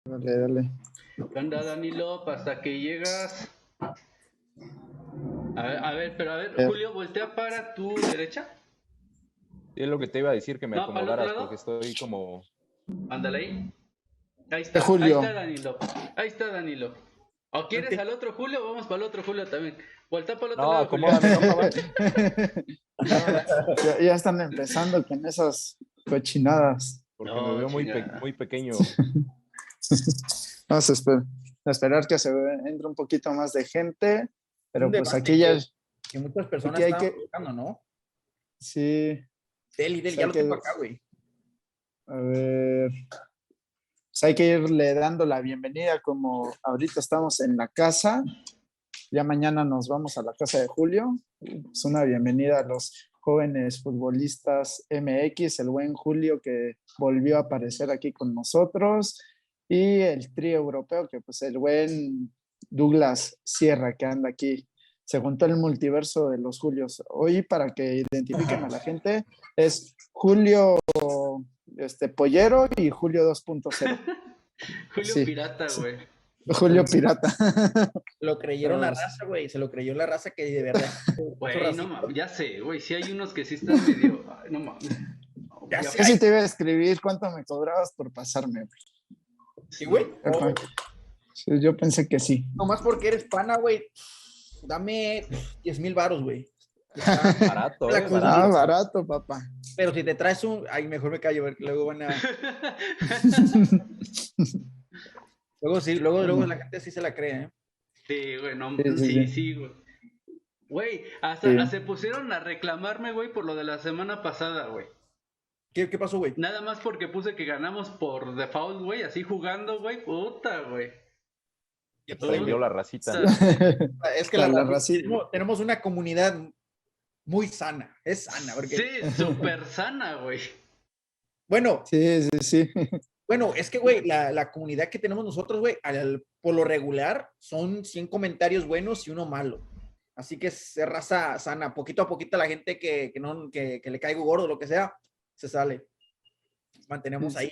Dale, dale. ¿Qué onda, Danilo? Hasta que llegas. A ver, Julio, voltea para tu derecha. Sí, es lo que te iba a decir, que me No, para el otro acomodaras, porque lado. estoy como... Ándale ahí. Ahí Julio. está Danilo. Ahí está Danilo. ¿O quieres al otro Julio? Vamos para el otro Julio también. Voltea para el otro No, lado, Julio. acomódame, no, Javal. Ya están empezando con esas cochinadas. Porque No, me veo chingada. muy pequeño. Vamos a esperar que se entre un poquito más de gente, pero Un pues debate aquí ya que muchas personas aquí hay están que- buscando, ¿no? sí. Deli, Pues ya hay lo que- tengo acá, güey. A ver, pues hay que irle dando la bienvenida como ahorita estamos en la casa. Ya mañana nos vamos a la casa de Julio. Es una bienvenida a los jóvenes futbolistas MX, el buen Julio que volvió a aparecer aquí con nosotros y el trío europeo que pues el buen Douglas Sierra que anda aquí. Se juntó el multiverso de los Julios. Hoy para que identifiquen a la gente es Julio Pollero y Julio 2.0. Julio Sí. Pirata, güey. Julio Pirata. Lo creyeron la Todos. raza, güey. Se lo creyó la raza que de verdad. Güey, no mames, ya sé, güey. Sí hay unos que sí están medio. Ay, no mames. No, Ya ya- sé. Yo sí te iba a escribir cuánto me cobrabas por pasarme. Sí, güey. Oh, Sí, yo pensé que sí. nomás porque eres pana, güey. Dame 10,000 varos, güey. Barato, La cosa- barato. Barato, papá. Pero si te traes un... Ay, mejor me callo, porque luego van a... Luego sí, luego la gente sí se la cree, ¿eh? Sí, güey, no. Sí. Sí, güey. Güey, hasta Sí. se pusieron a reclamarme, güey, por lo de la semana pasada, güey. ¿Qué pasó, güey? Nada más porque puse que ganamos por default, güey, así jugando, güey. Puta, güey. Ya Se envió la racita. Es que La racita. tenemos una comunidad muy sana. Es sana, porque... Sí, súper sana, güey. Bueno, Sí. Bueno, es que, güey, la comunidad que tenemos nosotros, güey, por lo regular son 100 comentarios buenos y uno malo. Así que es raza sana. Poquito a poquito la gente que le caigo gordo, lo que sea, se sale. Mantenemos ahí.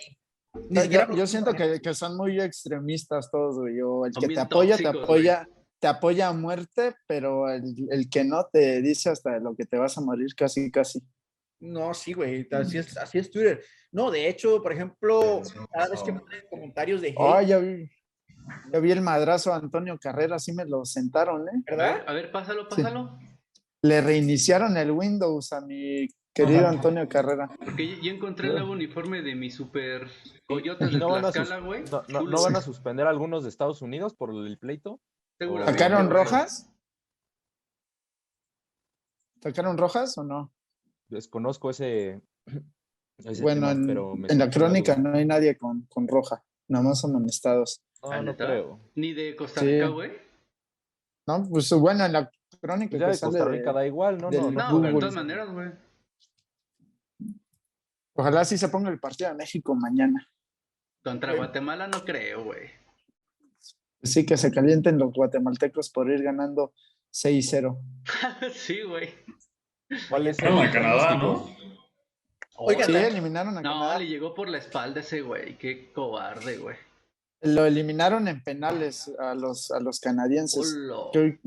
Ni siquiera Yo siento que son muy extremistas todos, güey. El Son que bien te apoya, tóxicos, te apoya a muerte, pero el que no te dice hasta lo que te vas a morir casi. No, sí, güey, así es Twitter. No, de hecho, por ejemplo, cada vez que me traen comentarios de hate, Ay, ya vi el madrazo a Antonio Carrera, sí me lo sentaron, ¿eh? ¿verdad? A ver, pásalo. Le reiniciaron el Windows a mi querido Antonio Carrera. Porque ya encontré el nuevo uniforme de mi super coyotes ¿Y de no van a, Tlaxcala, güey. no van a suspender algunos de Estados Unidos por el pleito? Seguramente, ¿Sacaron güey. rojas? ¿Sacaron rojas o no? Desconozco ese Bueno, tema, pero me en la surgió crónica duda. no hay nadie con roja, nada más son amonestados. No, no ¿Neta? creo. Ni de Costa Sí. Rica, güey. No, pues bueno, en la crónica Pues ya que de sale Costa Rica da igual, ¿no? del No, No, pero de Google. todas maneras, güey. Ojalá sí se ponga el partido de México mañana. Contra Guatemala no creo, güey. Sí, que se calienten los guatemaltecos por ir ganando 6-0. Sí, güey. ¿Cuál es Fueron a Canadá, ¿no? Oiga, Sí, eliminaron a No, Canadá. le llegó por la espalda ese güey. Qué cobarde, güey. Lo eliminaron en penales a los canadienses. Hola.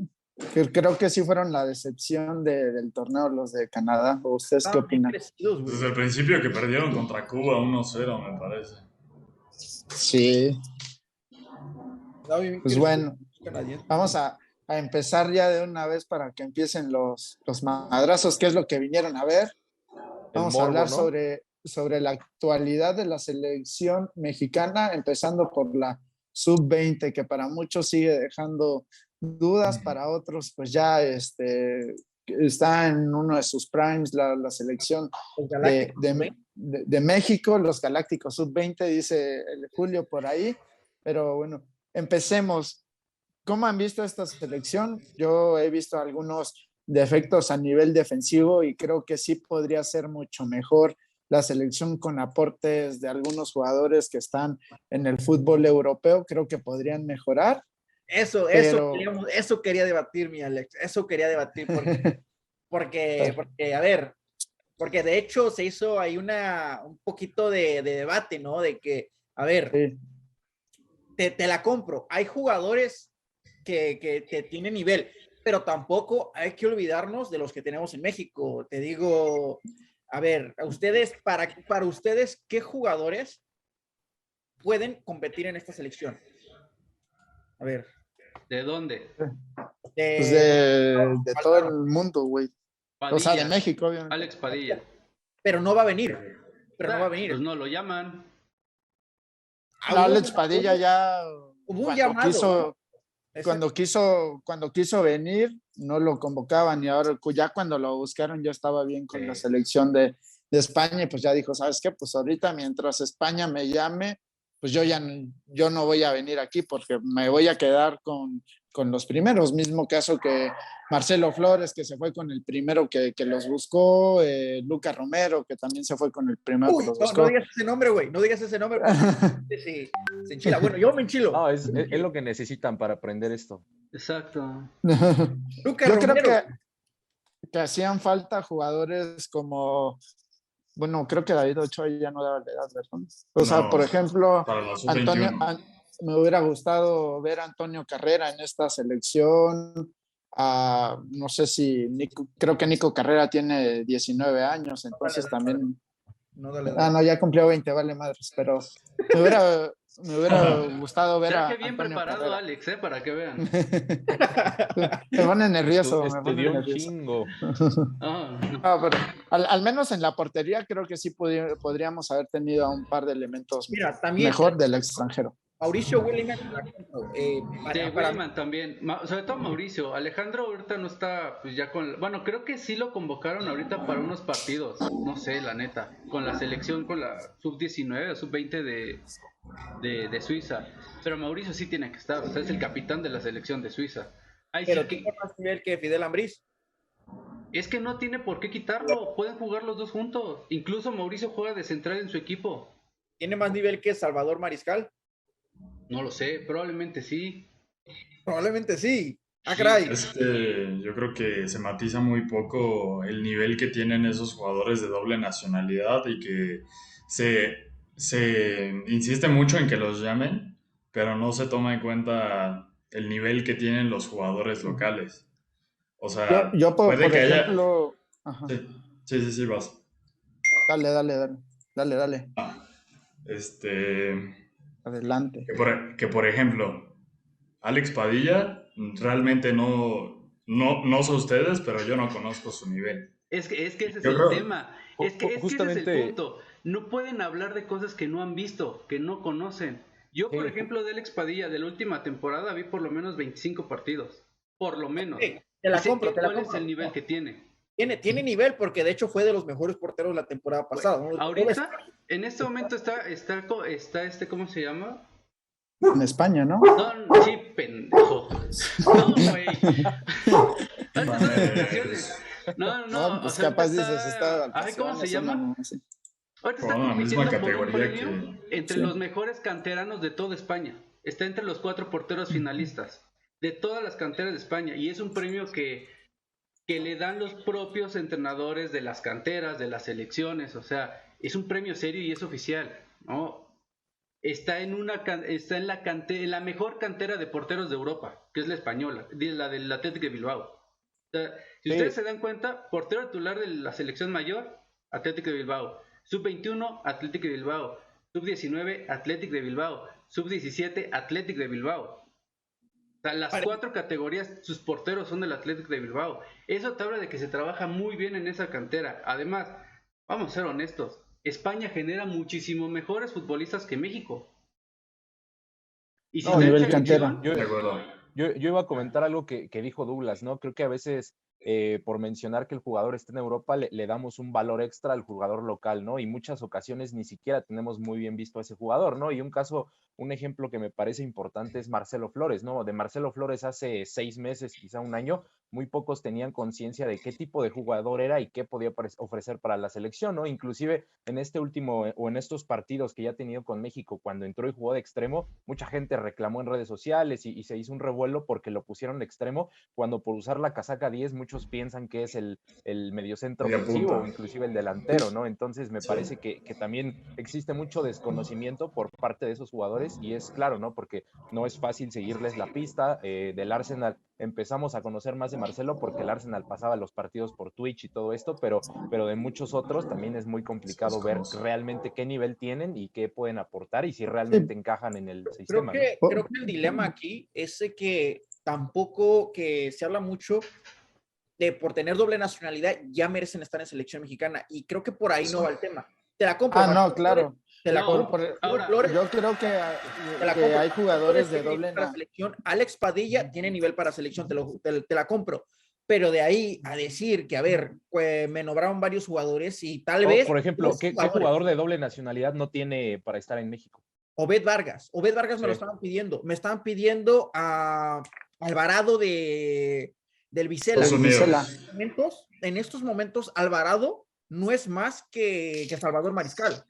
Creo que sí fueron la decepción del torneo los de Canadá. ¿O ustedes qué estaban bien opinan? crecidos, güey. Desde el principio que perdieron contra Cuba 1-0, me parece. Sí, Estaban bien pues crecidos bueno, los canadienses. vamos a empezar ya de una vez para que empiecen los madrazos, que es lo que vinieron a ver. Vamos a morbo, hablar ¿no? sobre la actualidad de la selección mexicana, empezando por la sub-20, que para muchos sigue dejando dudas, para otros pues ya está en uno de sus primes la selección Los Galácticos, de México, los Galácticos sub-20, dice el Julio por ahí, pero bueno, empecemos. ¿Cómo han visto esta selección? Yo he visto algunos defectos a nivel defensivo y creo que sí podría ser mucho mejor la selección con aportes de algunos jugadores que están en el fútbol europeo. Creo que podrían mejorar. Eso quería debatir, mi Alex. Eso quería debatir porque, a ver, porque de hecho se hizo ahí un poquito de debate, ¿no? De que, a ver, Sí. te la compro. Hay jugadores que tienen nivel, pero tampoco hay que olvidarnos de los que tenemos en México. Te digo, a ver, a ustedes, para ustedes, ¿qué jugadores pueden competir en esta selección? A ver. ¿De dónde? Pues de todo el mundo, güey. O sea, de Padilla. México, obviamente. Alex Padilla. Pero no va a venir. Pero no va a Pues venir. no lo llaman. No, Alex Padilla ya Hubo un cuando llamado. cuando quiso venir, no lo convocaban y ahora ya cuando lo buscaron ya estaba bien con la selección de España y pues ya dijo, ¿sabes qué? Pues ahorita mientras España me llame, pues yo no voy a venir aquí porque me voy a quedar con los primeros. Mismo caso que Marcelo Flores, que se fue con el primero que los buscó, Lucas Romero, que también se fue con el primero que los buscó. No digas ese nombre, güey, no digas ese nombre. Se enchila. Bueno, yo me enchilo. No, es lo que necesitan para aprender esto. Exacto. Lucas Yo Romero. creo que hacían falta jugadores como, bueno, creo que David Ochoa ya no daba la edad, ¿verdad? O sea, por ejemplo, para la Antonio, sub-21. me hubiera gustado ver a Antonio Carrera en esta selección. No sé si creo que Nico Carrera tiene 19 años, entonces también. No, dale. No, ya cumplió 20, vale madres, pero me hubiera gustado ver a Traje bien Antonio preparado, Carrera. Alex, para que vean. Me pone nervioso. Estudió un chingo. Ah, no. No, pero al menos en la portería creo que sí podríamos haber tenido a un par de elementos Mira, también mejor del extranjero. Mauricio Williman. Williman también, sobre todo Mauricio. Alejandro ahorita no está, pues ya bueno, creo que sí lo convocaron ahorita para unos partidos, no sé, la neta, con la selección, con la sub-19 o sub-20 de Suiza. Pero Mauricio sí tiene que estar, o sea, es el capitán de la selección de Suiza. Pero tiene más nivel que Fidel Ambriz. Es que no tiene por qué quitarlo, pueden jugar los dos juntos. Incluso Mauricio juega de central en su equipo. ¿Tiene más nivel que Salvador Mariscal? No lo sé, probablemente sí. Probablemente sí. Sí. Caray. Yo creo que se matiza muy poco el nivel que tienen esos jugadores de doble nacionalidad y que se insiste mucho en que los llamen, pero no se toma en cuenta el nivel que tienen los jugadores locales. O sea, Yo por puede que ejemplo. Ajá. Sí, vas. Dale. Adelante. Que por ejemplo, Alex Padilla, realmente no sé ustedes, pero yo no conozco su nivel. Es que ese es Yo el creo- tema. Es que justamente- ese es el punto. No pueden hablar de cosas que no han visto, que no conocen. Yo, por Sí. ejemplo, de Alex Padilla, de la última temporada, vi por lo menos 25 partidos. Por lo menos. Sí, te la Y sé compro, te la cuál es compro. el nivel que tiene. Tiene nivel porque de hecho fue de los mejores porteros la temporada pasada. ¿No? Ahorita, en este momento está ¿cómo se llama? En España, ¿no? No, sí, pendejo. No, güey. No, pues o sea, capaz ahorita dices, está. Ay, ¿cómo se llama? No sé. Ahorita está Con la misma compitiendo por un categoría premio entre Sí. los mejores canteranos de toda España. Está entre los 4 porteros finalistas de todas las canteras de España. Y es un premio que le dan los propios entrenadores de las canteras, de las selecciones. O sea, es un premio serio y es oficial, ¿no? Está en la mejor cantera de porteros de Europa, que es la española, la del Athletic de Bilbao. O sea, si ustedes se dan cuenta, portero titular de la selección mayor, Athletic de Bilbao. Sub-21, Athletic de Bilbao. Sub-19, Athletic de Bilbao. Sub-17, Athletic de Bilbao. O sea, las 4 categorías, sus porteros son del Athletic de Bilbao. Eso te habla de que se trabaja muy bien en esa cantera. Además, vamos a ser honestos, España genera muchísimo mejores futbolistas que México. Y si No, está en nivel selección, cantera. De acuerdo. Yo iba a comentar algo que dijo Douglas, ¿no? Creo que a veces, por mencionar que el jugador está en Europa, le damos un valor extra al jugador local, ¿no? Y muchas ocasiones ni siquiera tenemos muy bien visto a ese jugador, ¿no? Y un ejemplo que me parece importante es Marcelo Flores, ¿no? De Marcelo Flores hace 6 meses, quizá un año, muy pocos tenían conciencia de qué tipo de jugador era y qué podía ofrecer para la selección, ¿no? Inclusive en este último o en estos partidos que ya ha tenido con México, cuando entró y jugó de extremo, mucha gente reclamó en redes sociales y se hizo un revuelo porque lo pusieron de extremo, cuando por usar la casaca 10 muchos piensan que es el mediocentro Media ofensivo punta. o inclusive el delantero, ¿no? Entonces me Sí. parece que también existe mucho desconocimiento por parte de esos jugadores y es claro, ¿no? Porque no es fácil seguirles la pista. Del Arsenal empezamos a conocer más de Marcelo porque el Arsenal pasaba los partidos por Twitch y todo esto, pero de muchos otros también es muy complicado ver realmente qué nivel tienen y qué pueden aportar y si realmente Sí, encajan en el Creo sistema, ¿no? que, creo que el dilema aquí es de que tampoco que se habla mucho de por tener doble nacionalidad ya merecen estar en selección mexicana y creo que por ahí no va el tema. Te la compro. no, Marcelo Flores, claro. te la No, compro. ahora, Flores, Yo creo te la que compro. hay Marcelo Flores jugadores de tiene nivel doble para selección. Alex Padilla tiene nivel para selección, te la compro. Pero de ahí a decir que, a ver, pues, me nombraron varios jugadores y tal vez Por ejemplo, dos ¿qué jugador de doble nacionalidad no tiene para estar en México? Obed Vargas me lo Sí. estaban pidiendo. Me estaban pidiendo a Alvarado del Vizela. Estados Vizela. Unidos. En estos momentos, Alvarado no es más que Salvador Mariscal.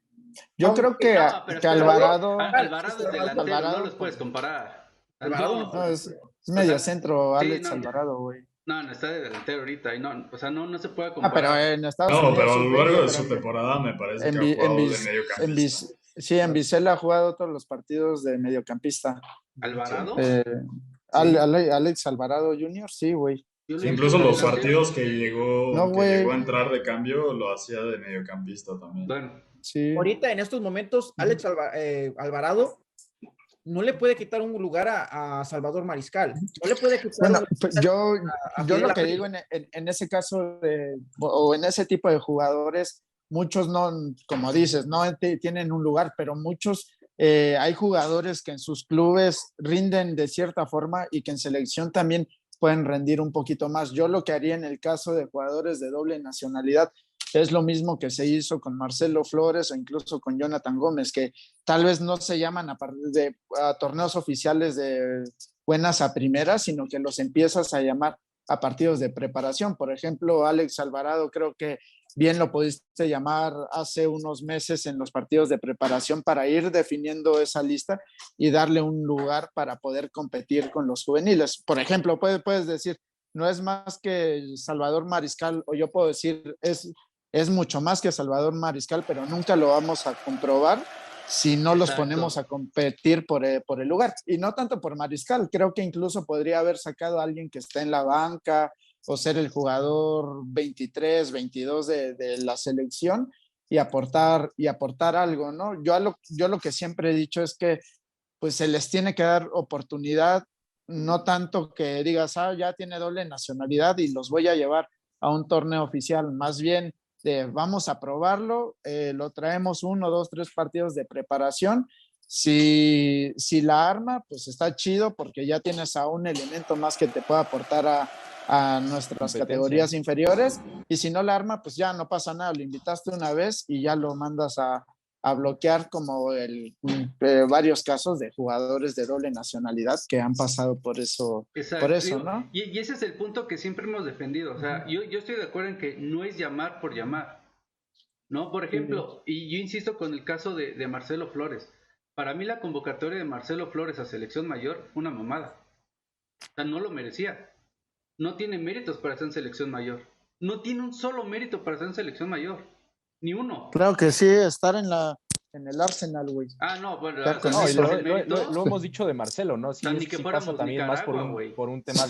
Yo creo que, no, pero que espérame. Alvarado, Alvarado es delantero, no Alvarado los puedes comparar. Alvarado No, no, es o medio sea, centro, sí, Alex no, Alvarado, güey. no, está de delantero ahorita y no, o sea, no se puede Ah, pero comparar. en Estados No, Unidos pero a lo largo sub-20, de pero su temporada me parece que en, ha Vi- en, jugado de Viz- en mediocampista. Viz- sí, en Vizela ha jugado todos los partidos de mediocampista. Sí. ¿Alvarado? Eh, Sí. Alex Alvarado Jr., sí, güey. Yo lo Sí, he visto incluso de los delantero. partidos No, que llegó güey, a entrar de cambio lo hacía de mediocampista también. Bueno, sí. Ahorita, en estos momentos, Alex Alvarado no le puede quitar un lugar a Salvador Mariscal. No le puede quitar Bueno, un pues lugar a yo Fidel lo que Ambriz. digo en ese caso o en ese tipo de jugadores, muchos no, como dices, no tienen un lugar, pero muchos, hay jugadores que en sus clubes rinden de cierta forma y que en selección también pueden rendir un poquito más. Yo lo que haría en el caso de jugadores de doble nacionalidad es lo mismo que se hizo con Marcelo Flores o incluso con Jonathan Gómez, que tal vez no se llaman a torneos oficiales de buenas a primeras, sino que los empiezas a llamar a partidos de preparación. Por ejemplo, Alex Alvarado creo que bien lo pudiste llamar hace unos meses en los partidos de preparación para ir definiendo esa lista y darle un lugar para poder competir con los juveniles. Por ejemplo, puedes decir, no es más que Salvador Mariscal, o yo puedo decir, es mucho más que Salvador Mariscal, pero nunca lo vamos a comprobar si no los ponemos a competir por el lugar. Y no tanto por Mariscal, creo que incluso podría haber sacado a alguien que está en la banca o ser el jugador 23, 22 de la selección y aportar algo, ¿no? Yo lo que siempre he dicho es que pues se les tiene que dar oportunidad, no tanto que digas, ya tiene doble nacionalidad y los voy a llevar a un torneo oficial, más bien vamos a probarlo, lo traemos 1, 2, 3 partidos de preparación. Si la arma, pues está chido porque ya tienes a un elemento más que te pueda aportar a nuestras categorías inferiores. Y si no la arma, pues ya no pasa nada. Lo invitaste una vez y ya lo mandas a bloquear, como varios casos de jugadores de doble nacionalidad que han pasado por eso. Exacto. Por eso, ¿no? Y ese es el punto que siempre hemos defendido. O sea, yo estoy de acuerdo en que no es llamar por llamar, ¿no? Por ejemplo, y yo insisto con el caso de Marcelo Flores. Para mí la convocatoria de Marcelo Flores a selección mayor fue una mamada. O sea, no lo merecía. No tiene méritos para estar en selección mayor. No tiene un solo mérito para estar en selección mayor. Ni uno. Claro que sí, estar en el Arsenal, güey. No, bueno, lo hemos dicho de Marcelo, ¿no? Sí, ni que sí fuéramos pasa también Nicaragua, más güey. por un tema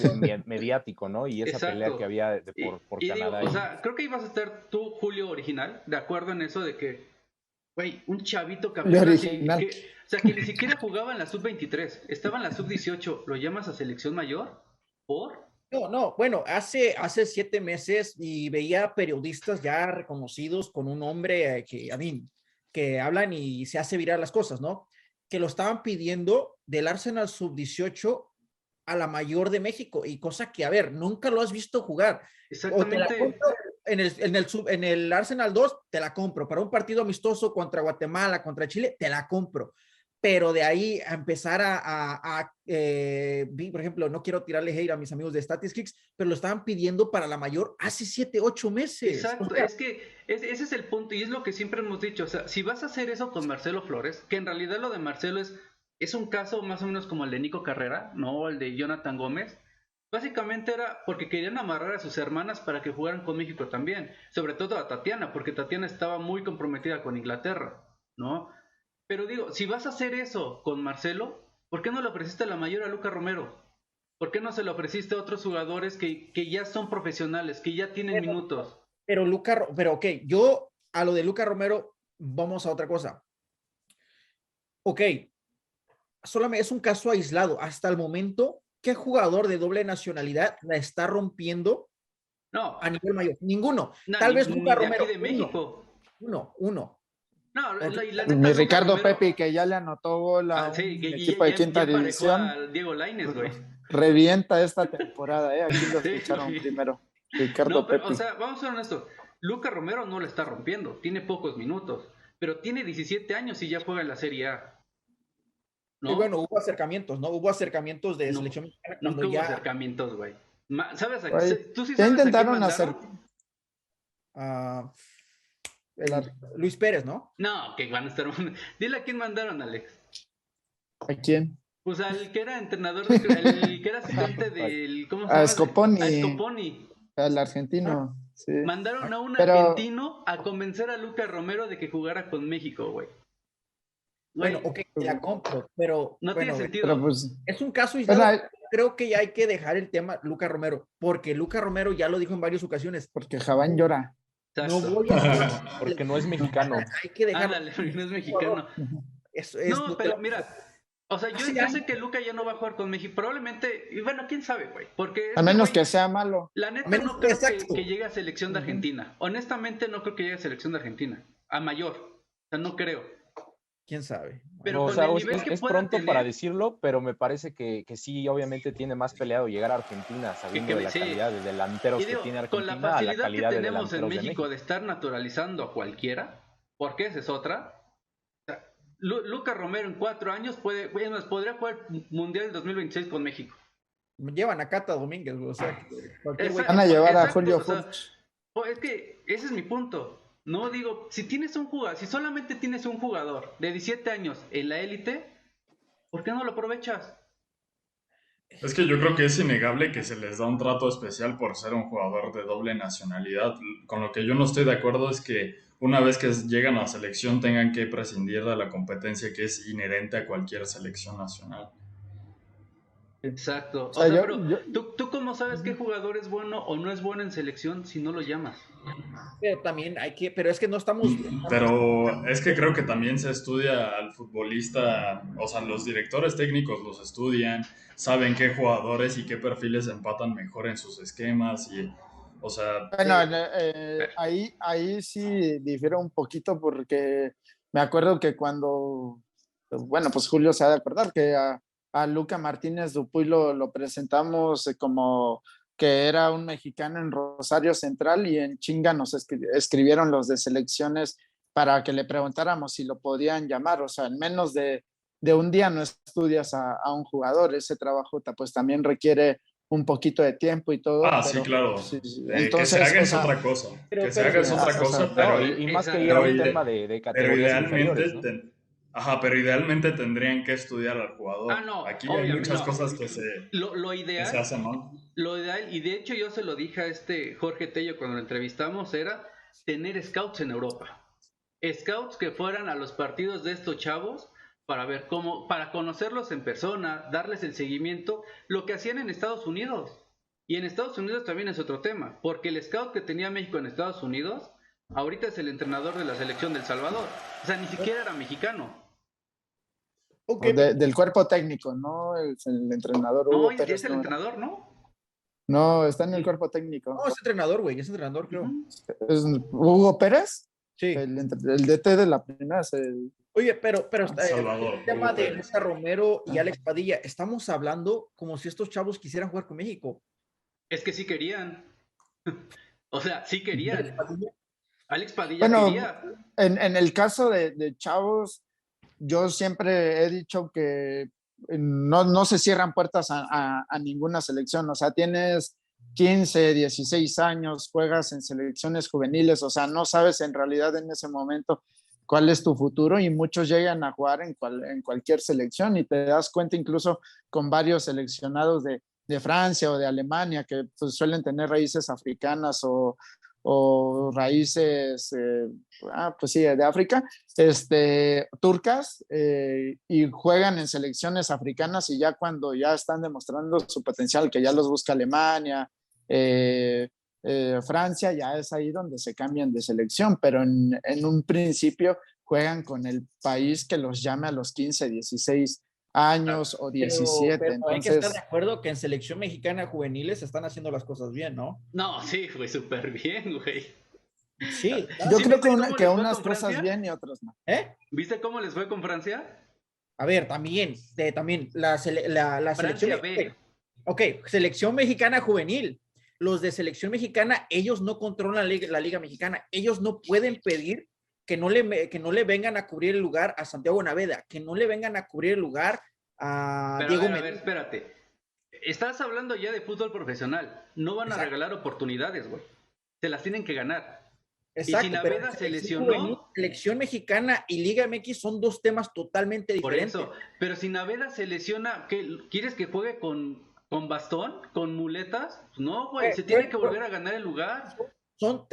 mediático, ¿no? Y esa pelea que había por Canadá. O sea, creo que ibas a estar tú, Julio, original, de acuerdo en eso de que, güey, un chavito que apenas que ni siquiera jugaba en la sub-23, estaba en la sub-18, ¿lo llamas a selección mayor? ¿Por? No, bueno, hace 7 meses y veía periodistas ya reconocidos con un nombre que hablan y se hace viral las cosas, ¿no? Que lo estaban pidiendo del Arsenal sub-18 a la mayor de México, y cosa que, a ver, nunca lo has visto jugar. Exactamente. O te la compro en el Arsenal 2, te la compro. Para un partido amistoso contra Guatemala, contra Chile, te la compro. pero de ahí a empezar por ejemplo, no quiero tirarle hate a mis amigos de Statistics, pero lo estaban pidiendo para la mayor hace 7, 8 meses. Exacto, es que ese es el punto y es lo que siempre hemos dicho, o sea, si vas a hacer eso con Marcelo Flores, que en realidad lo de Marcelo es un caso más o menos como el de Nico Carrera, no el de Jonathan Gómez, básicamente era porque querían amarrar a sus hermanas para que jugaran con México también, sobre todo a Tatiana, porque Tatiana estaba muy comprometida con Inglaterra, ¿no? Pero digo, si vas a hacer eso con Marcelo, ¿por qué no le ofreciste la mayor a Luca Romero? ¿Por qué no se lo ofreciste a otros jugadores que ya son profesionales, que ya tienen minutos? Pero ok, yo a lo de Luca Romero, vamos a otra cosa. Ok, solamente es un caso aislado. Hasta el momento, ¿qué jugador de doble nacionalidad la está rompiendo No, a nivel mayor? Ninguno. no, Tal vez ni Luca de Romero. aquí de México. Uno. No, Ok. la neta, Mi Luka Ricardo Romero- Pepi, que ya le anotó gol a sí, un que equipo de quinta emparejó división, a Diego Lainez, güey. revienta esta temporada, ¿eh? Aquí lo Sí, escucharon güey. primero. Ricardo No, pero, o Pepi. sea, vamos a ser honestos. Luca Romero no lo está rompiendo, tiene pocos minutos, pero tiene 17 años y ya juega en la Serie A, Y ¿no? bueno, hubo acercamientos, ¿no? Hubo acercamientos de No, selección mexicana cuando nunca hubo ya acercamientos, güey. ¿Sabes Güey, ¿Tú sí ya sabes a quién intentaron hacer. mandaron? ah, el- Luis Pérez, ¿no? No, que van a estar... Dile a quién mandaron, Alex. ¿A quién? Pues al que era entrenador, el que era asistente del... ¿Cómo se A llama? A Scoponi, Scoponi. al argentino. Sí. Mandaron a un Pero, argentino a convencer a Luca Romero de que jugara con México, güey. Bueno, Güey, ok, te la compro, pero no tiene bueno, pero sentido. pues. es un caso Bueno, aislado. Creo que ya hay que dejar el tema Luca Romero, porque Luca Romero ya lo dijo en varias ocasiones. porque Javán llora. No Exacto. voy a jugar. Porque no es mexicano. Hay que dejarlo. Ándale, no es mexicano. Eso es, No, pero mira, o sea, yo Hace sé que Luca ya no va a jugar con México. Probablemente, y bueno, quién sabe, güey. Porque A menos güey, que sea malo. la neta menos no creo exacto. que llegue a selección de Argentina. Honestamente, no creo que llegue a selección de Argentina. A mayor. O sea, no creo. quién sabe. Pero No, o con sea, el nivel que es pueda pronto tener, para decirlo, pero me parece que sí, obviamente tiene más peleado llegar a Argentina, sabiendo de la sí. calidad de delanteros Y digo, que tiene con la Argentina a la facilidad que calidad de tenemos en delanteros de México México. de estar naturalizando a cualquiera, porque esa es otra. O sea, Luca Romero en 4 años podría jugar Mundial 2026 con México. Llevan a Cata Domínguez, o sea, cualquier güey. Van a llevar a Exacto, Julio o sea, Furch. es que ese es mi punto. No digo, si solamente tienes un jugador de 17 años en la élite, ¿por qué no lo aprovechas? Es que yo creo que es innegable que se les da un trato especial por ser un jugador de doble nacionalidad. Con lo que yo no estoy de acuerdo es que una vez que llegan a la selección tengan que prescindir de la competencia que es inherente a cualquier selección nacional. Exacto. O sea, Pero ¿tú cómo sabes qué jugador es bueno o no es bueno en selección si no lo llamas? Pero también pero es que no estamos. Pero es que creo que también se estudia al futbolista, o sea, los directores técnicos los estudian, saben qué jugadores y qué perfiles empatan mejor en sus esquemas y, o sea, Bueno, ahí sí difiere un poquito porque me acuerdo que cuando, bueno, pues Julio se ha de acordar que a Luca Martínez Dupuy lo presentamos como que era un mexicano en Rosario Central y en chinga nos escribieron los de selecciones para que le preguntáramos si lo podían llamar, o sea, en menos de un día no estudias a un jugador, ese trabajo pues también requiere un poquito de tiempo y todo, sí, pero claro, sí, sí. que se Entonces, haga o es sea, otra cosa, pero- que se pero- haga es o otra sea, cosa, No, pero, y más que ir a Exacto. un tema de pero categorías idealmente, inferiores, ¿no? pero idealmente tendrían que estudiar al jugador. Ah, no, Aquí hay obviamente, muchas no. cosas que Lo que se ideal, hacen mal. lo ideal, y de hecho yo se lo dije a Jorge Tello cuando lo entrevistamos, era tener scouts en Europa. Scouts que fueran a los partidos de estos chavos para ver para conocerlos en persona, darles el seguimiento, lo que hacían en Estados Unidos. Y en Estados Unidos también es otro tema, porque el scout que tenía México en Estados Unidos, ahorita es el entrenador de la selección del Salvador. O sea, ni siquiera era mexicano. Ok, del cuerpo técnico, ¿no? El entrenador No, Hugo ya Pérez es el no era. entrenador, ¿no? No, está en el cuerpo técnico. no, es entrenador, güey, es entrenador, creo. Ujú. ¿Es Hugo Pérez? Sí. El DT de la primera. Oye, pero Salvador, el tema Hugo de Pérez. Luca Romero y Alex Padilla, estamos hablando como si estos chavos quisieran jugar con México. Es que sí querían. O sea, sí Alex querían. Padilla, Alex Padilla Bueno, quería. en el caso de Chavos, yo siempre he dicho que no se cierran puertas a ninguna selección, o sea, tienes 15, 16 años, juegas en selecciones juveniles, o sea, no sabes en realidad en ese momento cuál es tu futuro y muchos llegan a jugar en cualquier selección y te das cuenta incluso con varios seleccionados de Francia o de Alemania que pues, suelen tener raíces africanas o raíces, pues sí, de África, turcas, y juegan en selecciones africanas y ya cuando ya están demostrando su potencial, que ya los busca Alemania, Francia, ya es ahí donde se cambian de selección, pero en un principio juegan con el país que los llame a los 15, 16 años o 17. Pero hay que estar de Entonces, acuerdo que en selección mexicana juveniles están haciendo las cosas bien, ¿no? No, sí, güey, súper bien, güey. Sí. yo ¿Sí creo viste cómo que les fue unas con cosas Francia? bien y otras no. ¿Eh? ¿Viste cómo les fue con Francia? A ver, también la Francia selección. B. Ok, selección mexicana juvenil. Los de selección mexicana, ellos no controlan la liga mexicana. Ellos no pueden pedir que no le vengan a cubrir el lugar a Santiago Naveda, que no le vengan a cubrir el lugar a Pero Diego a ver, Medina. espérate. Estás hablando ya de fútbol profesional. No van a Exacto. regalar oportunidades, güey. Se las tienen que ganar. Exacto, y si pero Naveda se selección lesionó, juvenil, selección mexicana y Liga MX son dos temas totalmente por diferentes. eso. Pero si Naveda se lesiona, ¿qué? ¿Quieres que juegue con bastón? ¿Con muletas? Pues no, güey. Se tiene que volver a ganar el lugar. Son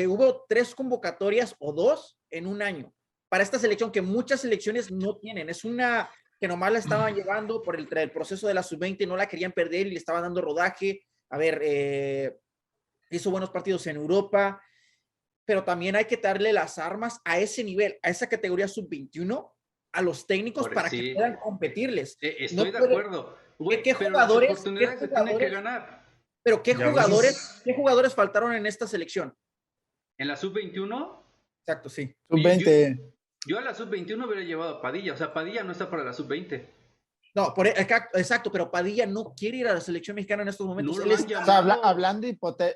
hubo 3 convocatorias o 2 en un año para esta selección que muchas selecciones no tienen. Es una que nomás la estaban llevando por el proceso de la sub-20, no la querían perder y le estaban dando rodaje. A ver, hizo buenos partidos en Europa, pero también hay que darle las armas a ese nivel, a esa categoría sub-21, a los técnicos para que puedan competirles. Estoy de acuerdo. Güey, ¿Qué pero las jugadores, oportunidades se tienen que ganar. pero ¿qué jugadores faltaron en esta selección? ¿En la sub-21? Exacto, sí. Sub-20. Yo a la sub-21 hubiera llevado a Padilla. O sea, Padilla no está para la sub-20. No, exacto, pero Padilla no quiere ir a la selección mexicana en estos momentos. No Él lo han está- O sea, llamado. hablando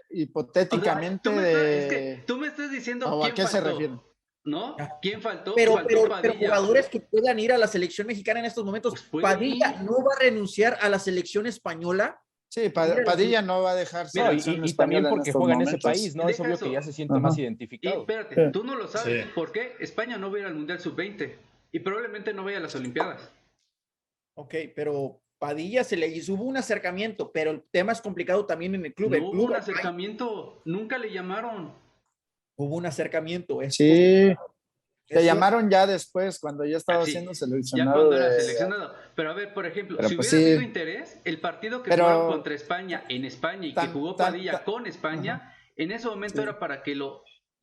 hipotéticamente O sea, es de... que tú me estás diciendo ¿O a quién qué se faltó, refieren? ¿no? ¿Quién faltó? pero Faltó Padilla. jugadores que puedan ir a la selección mexicana en estos momentos. Pues puede Padilla ir. no va a renunciar a la selección española. Sí, Mira, Padilla no va a dejar No, selección y también española en porque estos juega en ese momentos. país, ¿no? Es Deja obvio eso. que ya se siente Ajá. más Y identificado. espérate, Sí. tú no lo sabes. Sí. ¿Por qué? España no va a ir al Mundial Sub-20 y probablemente no vaya a las Olimpiadas. Ok, pero Padilla hubo un acercamiento, pero el tema es complicado también en el club. No El hubo club un acercamiento, nunca le llamaron. hubo un acercamiento. Sí, te Es llamaron ya después, cuando ya estaba Sí, siendo ya seleccionado. cuando era seleccionado. Pero a ver, por ejemplo, Pero si pues hubiera sí. habido interés, el partido que Pero- jugaron contra España en España y que jugó Padilla con España, Ajá. en ese momento Sí. era para que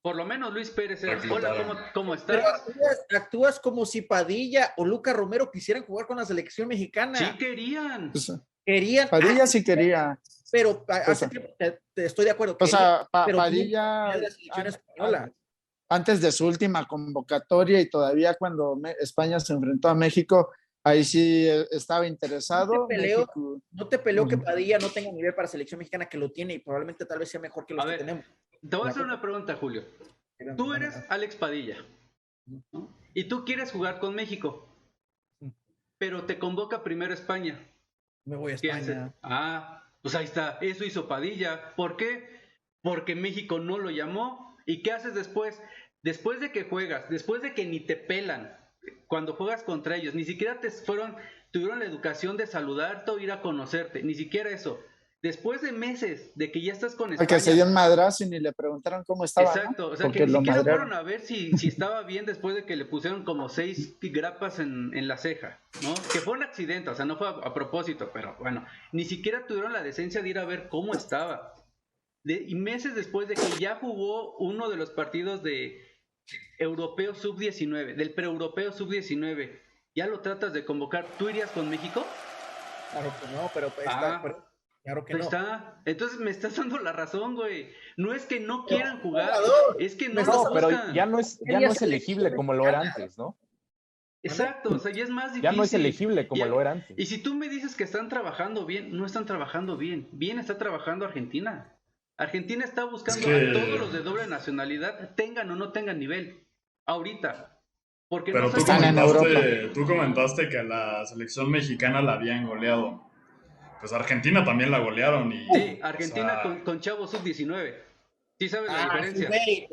por lo menos Luis Pérez era, Reclutaron. hola, ¿cómo Pero estás? actúas como si Padilla o Luca Romero quisieran jugar con la selección mexicana. Sí querían. Pues, Querían. Padilla sí quería. Pero hace Cosa. tiempo estoy de acuerdo. O sea, pero Padilla, la selección española. antes de su última convocatoria y todavía cuando España se enfrentó a México, ahí sí estaba interesado. No te peleo que Ujú. Padilla no tenga nivel para selección mexicana, que lo tiene y probablemente tal vez sea mejor que los A que ver, tenemos. te voy a hacer una pregunta, Julio. Tú eres Alex Padilla, ¿no? Y tú quieres jugar con México, pero te convoca primero España. Me voy a ¿Qué haces? España. Pues ahí está, eso hizo Padilla. ¿Por qué? Porque México no lo llamó. ¿Y qué haces después? Después de que juegas, después de que ni te pelan, cuando juegas contra ellos, ni siquiera tuvieron la educación de saludarte o ir a conocerte, ni siquiera eso. Después de meses de que ya estás con España. Porque se dio un madrazo y ni le preguntaron cómo estaba. Exacto, ¿no? o sea, Porque que ni lo siquiera madrearon. fueron a ver si estaba bien después de que le pusieron como 6 grapas en la ceja, ¿no? Que fue un accidente, o sea, no fue a propósito, pero bueno, ni siquiera tuvieron la decencia de ir a ver cómo estaba. Y meses después de que ya jugó uno de los partidos de Europeo Sub-19, del pre-Europeo Sub-19, ya lo tratas de convocar, ¿tú irías con México? Claro que no, pero claro que Ahí no. está. Entonces me estás dando la razón, güey. No es que no quieran jugar, es que no No, lo pero buscan. ya no es elegible como lo era antes, ¿no? Exacto, o sea, ya es más difícil. Ya no es elegible como lo era antes. Y si tú me dices que están trabajando bien, no están trabajando bien. Bien está trabajando Argentina. Argentina está buscando a todos los de doble nacionalidad, tengan o no tengan nivel. Ahorita. Porque Pero no tú soy Están en tú comentaste que a la selección mexicana la habían goleado. Pues Argentina también la golearon y, Sí, o Argentina sea, con Chavo Sub-19. ¿Sí sabes la Sí, diferencia? güey.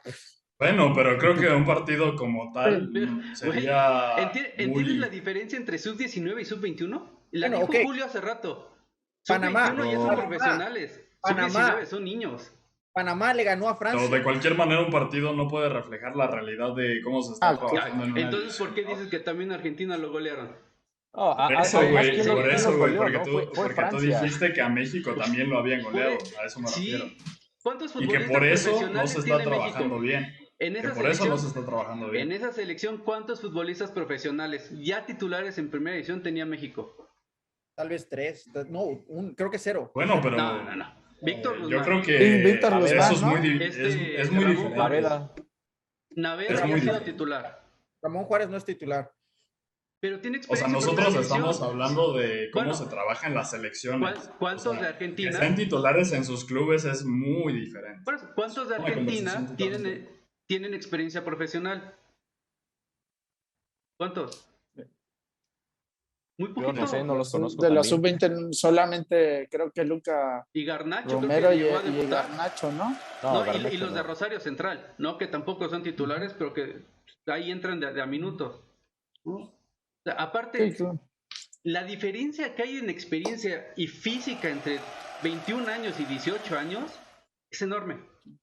Pues, bueno, pero creo que un partido como tal Pero, güey, sería ¿entiendes la muy... diferencia entre Sub-19 y Sub-21? La bueno, dijo ok. Julio hace rato. Panamá, Sub-21 ya son Pero, profesionales. Panamá, Sub-19 son niños. Panamá le ganó a pero de Francia. cualquier manera un partido no puede reflejar la realidad de cómo se está trabajando en una Entonces, ¿por división, qué ¿no? dices que también Argentina lo golearon? No, Por ¿quién los, quién eso, los güey, goleó, no? Fue porque tú Francia. dijiste que a México también lo habían goleado, a eso me refiero. Sí. ¿Cuántos Y que futbolistas por eso no se profesionales está tiene trabajando México? bien. En Que esa por eso no selección, se está trabajando en bien. esa selección, ¿cuántos futbolistas profesionales ya titulares en primera división tenía México? Tal vez 3. No, creo que 0. Bueno, No, no, pero no. Víctor yo creo Guzmán, Sí, que Víctor eso Guzmán, es ¿no? es muy Ramón diferente. Juárez. Naveda. Naveda Es ya ha muy sido diferente. titular, Ramón Juárez no es titular. pero tiene O sea, experiencia en primera nosotros división. estamos hablando de cómo se Bueno, trabaja en las selecciones. O ¿cuántos de sea, que sean Argentina? titulares en sus clubes es muy diferente. Por eso, ¿cuántos de Una conversación Argentina totalmente. tienen experiencia profesional? ¿Cuántos? Muy Yo no sé, poquito. no los conozco De tan los bien. sub-20 solamente creo que Luca Y Garnacho creo Romero que llegó a y debutar. Garnacho, ¿no? No, No, y Garnacho los de no. Rosario Central, ¿no? Que tampoco son titulares, pero que ahí entran de a minutos. ¿No? O sea, Sí, aparte, claro. la diferencia que hay en experiencia y física entre 21 años y 18 años es enorme.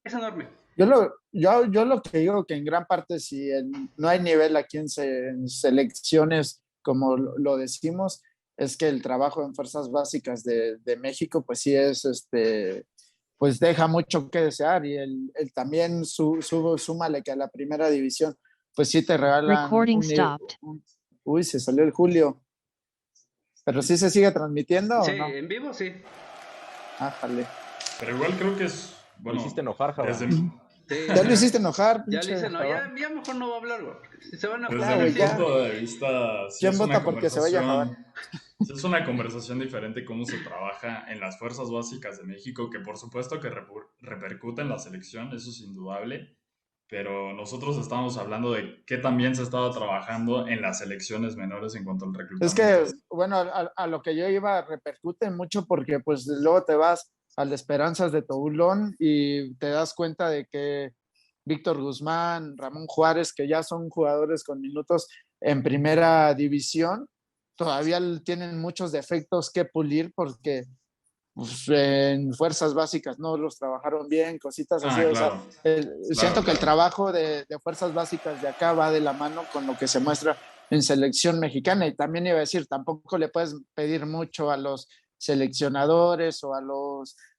Es enorme. Yo lo que digo que en gran parte si no hay nivel aquí en selecciones, como lo decimos, es que el trabajo en fuerzas básicas de México, pues sí es, pues deja mucho que desear y también súmale que a la primera división, pues sí te regalan Recording stopped. uy, se salió el Julio, pero sí se sigue transmitiendo Sí, o no, en vivo sí. ájale, Pero igual creo que es, Lo bueno, hiciste enojar, Java. desde, Sí, ya lo hiciste enojar, ya le pinche dicen, no, Jabán. ya mejor no va a hablar, güey. Si se van a desde Ah, mi güey, ya. punto de vista, sí ¿Quién es una vota porque se vaya Jabán? conversación, sí es una conversación diferente cómo se trabaja en las fuerzas básicas de México, que por supuesto que repercute en la selección, eso es indudable, pero nosotros estamos hablando de qué también se estaba trabajando en las selecciones menores en cuanto al Es reclutamiento. que, bueno, a lo que yo iba repercute mucho porque pues luego te vas al Esperanzas de Toulon y te das cuenta de que Víctor Guzmán, Ramón Juárez, que ya son jugadores con minutos en primera división, todavía tienen muchos defectos que pulir porque pues, en fuerzas básicas no los trabajaron bien, cositas así. Ah, O sea, claro, siento que el claro. trabajo de fuerzas básicas de acá va de la mano con lo que se muestra en selección mexicana. Y también iba a decir, tampoco le puedes pedir mucho a los seleccionadores o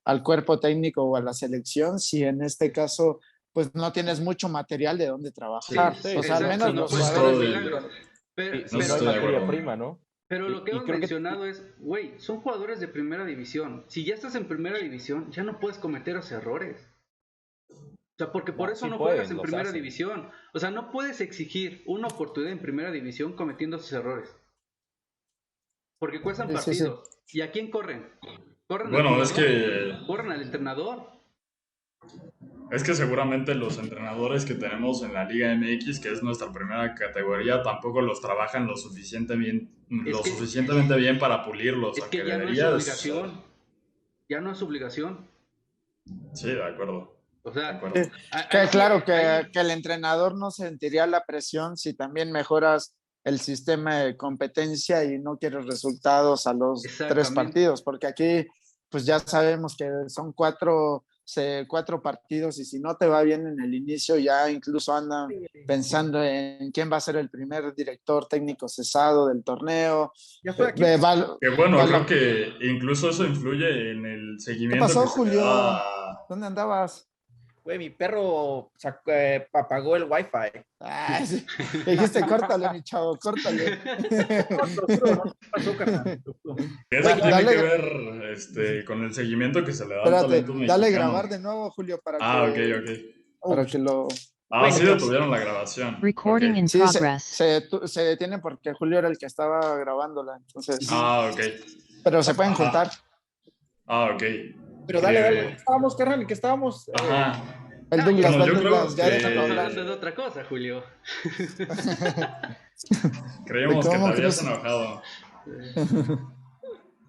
al cuerpo técnico o a la selección si en este caso pues no tienes mucho material de dónde trabajar. Sí, Sí, O sea, al exacto, menos no los puedes Justo pedir jugadores de- milagros. Pero, Sí, No no hay estoy de materia acuerdo. prima, ¿no? pero lo que hemos creo que mencionado es, güey, son jugadores de primera división. Si ya estás en primera división, ya no puedes cometer esos errores. O sea, porque por No, eso sí no pueden, juegas en los primera hacen. división. O sea, no puedes exigir una oportunidad en primera división cometiendo esos errores. Porque cuestan Sí, sí, sí. partidos. ¿Y a quién corren? ¿Corren al Bueno, jugador? ¿Corren al entrenador? es que seguramente los entrenadores que tenemos en la Liga MX, que es nuestra primera categoría, tampoco los trabajan lo Es que, suficientemente bien para pulirlos, es aunque que ya no es su deberías. obligación. Ya no es su obligación. Sí, de acuerdo. O De sea, acuerdo. Que claro ahí- que el entrenador no sentiría la presión si también mejoras el sistema de competencia y no quieres resultados a los 3 exactamente. partidos, porque aquí pues ya sabemos que son 4 partidos y si no te va bien en el inicio ya incluso andan pensando en quién va a ser el primer director técnico cesado del torneo. Ya estoy aquí. Que bueno, creo que incluso eso influye en el ¿Qué seguimiento pasó, que se le Julio? da. ¿Dónde andabas? Güey, mi perro apagó el wifi. Ah, sí. Dijiste, córtale, mi chavo, córtale. No pasó, carnal. Eso tiene Dale, que ver con el seguimiento que se le da al espérate, talento dale mexicano. grabar de nuevo, Julio, para Ah, ok, que, ok. para que lo... Ah, sí detuvieron la grabación. Recording Ok. in Sí, progress. se detiene porque Julio era el que estaba grabándola, entonces... Ah, ok. Pero se pueden juntar. Ah, ok. Pero dale, ¿qué estábamos, carnal? ¿Qué estábamos? Ajá. El Ah, Douglas, Bueno, va el yo creo Douglas, ya que déjalo estamos hablar. hablando de otra cosa, Julio. creíamos De que te cómo habías Cruz. enojado.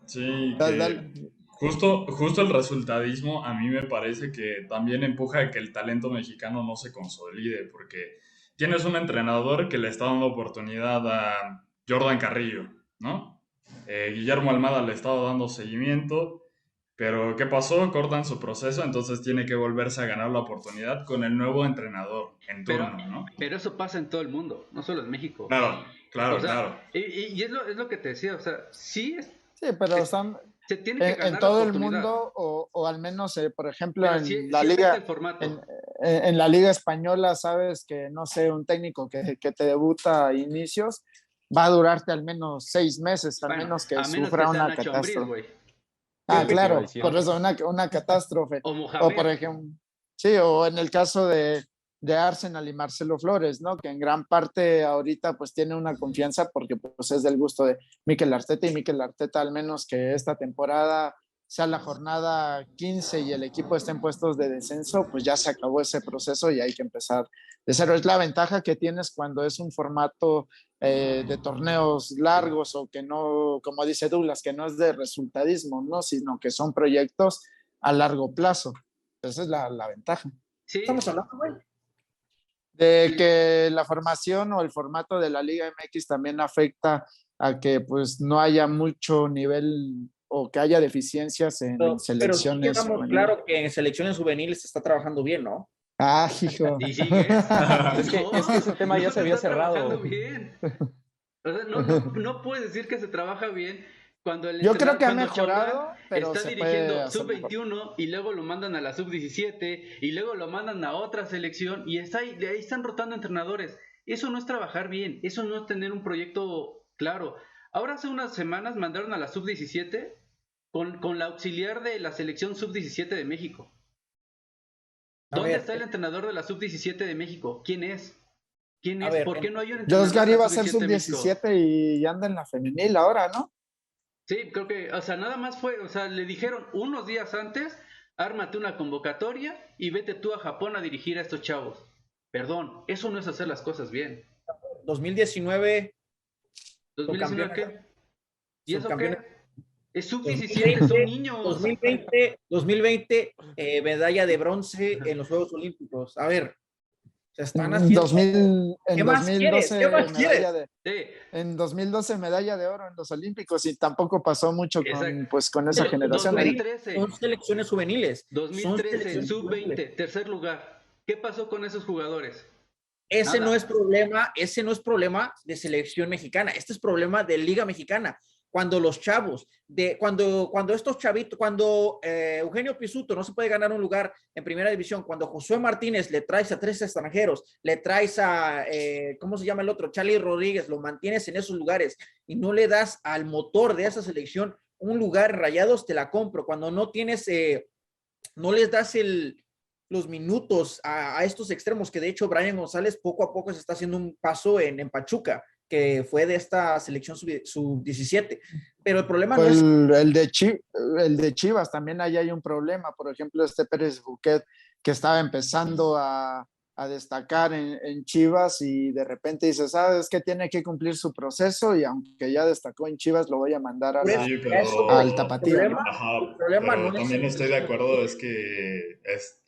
Sí, Dale. justo el resultadismo a mí me parece que también empuja a que el talento mexicano no se consolide, porque tienes un entrenador que le está dando oportunidad a Jordan Carrillo, ¿no? Guillermo Almada le estaba dando seguimiento, pero ¿qué pasó? Cortan su proceso, entonces tiene que volverse a ganar la oportunidad con el nuevo entrenador en Pero, turno, ¿no? pero eso pasa en todo el mundo, no solo en México. Claro, O claro, sea, claro. y es lo que te decía, o sea, sí Sí, pero es- están se tiene que en ganar la todo el oportunidad, mundo, o al menos, por ejemplo, pero en la sí afecta el liga, formato. en la liga española, sabes que, no sé, un técnico que te debuta a inicios va a durarte al menos 6 meses, al Bueno, menos que a menos que sufra sea una Nacho Ambriz, catástrofe. güey, Ah, Es lo que iba a claro, decir. por eso una catástrofe. o O por Mohamed. ejemplo, sí, o en el caso de Arsenal y Marcelo Flores, ¿no? Que en gran parte ahorita pues tiene una confianza porque pues es del gusto de Mikel Arteta, y Mikel Arteta al menos que esta temporada sea la jornada 15 y el equipo esté en puestos de descenso, pues ya se acabó ese proceso y hay que empezar de cero. Es la ventaja que tienes cuando es un formato de torneos largos, o que no, como dice Douglas, que no es de resultadismo, ¿no? Sino que son proyectos a largo plazo. Esa es la ventaja. Sí, Estamos hablando, güey. De que la formación o el formato de la Liga MX también afecta a que pues no haya mucho nivel o que haya deficiencias en Pero sí selecciones quedamos juveniles. claro que en selecciones juveniles se está trabajando bien, ¿no? Ah, hijo. y sigues. Es que ese tema ya se había está trabajando cerrado. bien. O sea, no puedes decir que se trabaja bien cuando Yo creo que ha cuando Chaurán mejorado, pero está se puede dirigiendo hacer mejor. sub-21 y luego lo mandan a la sub-17 y luego lo mandan a otra selección y de ahí están rotando entrenadores. Eso no es trabajar bien, eso no es tener un proyecto claro. Ahora hace unas semanas mandaron a la sub-17 con la auxiliar de la selección sub-17 de México. ¿Dónde está el entrenador de la sub-17 de México? ¿Quién es? ¿Quién es? ¿Por qué no hay un entrenador Oscar de la iba a ser sub-17 de México? sub-17 y anda en la femenil ahora, ¿no? Sí, creo que, o sea, nada más fue, o sea, le dijeron unos días antes, ármate una convocatoria y vete tú a Japón a dirigir a estos chavos. Perdón, eso no es hacer las cosas bien. 2019, ¿2019 qué? ¿Y eso subcampeón. qué? Es sub-17, son niños. 2020 medalla de bronce en los Juegos Olímpicos. A ver, se están haciendo. 2000, en ¿Qué más quieres? 2012 ¿Qué más quieres? Sí, en 2012 medalla de oro en los Olímpicos, y tampoco pasó mucho exacto. con esa generación. 2013, Son selecciones juveniles. Son 2013, selecciones juveniles. sub-20, tercer lugar. ¿Qué pasó con esos jugadores? Ese Nada. no es problema de selección mexicana, este es problema de Liga Mexicana. Cuando los chavos, cuando estos chavitos, cuando Eugenio Pisuto no se puede ganar un lugar en primera división, cuando Josué Martínez le traes a 3 extranjeros, le traes a, ¿cómo se llama el otro? Charlie Rodríguez, lo mantienes en esos lugares y no le das al motor de esa selección un lugar, Rayados te la compro. Cuando no tienes, no les das los minutos a estos extremos, que de hecho Brian González poco a poco se está haciendo un paso en Pachuca, que fue de esta selección sub-17. Pero el problema no es... El de Chivas también, ahí hay un problema. Por ejemplo, Pérez Buquet, que estaba empezando a destacar en Chivas, y de repente dice, sabes que tiene que cumplir su proceso, y aunque ya destacó en Chivas, lo voy a mandar Sí, pero, al tapatío, ¿no? El problema pero no también es estoy de acuerdo, es que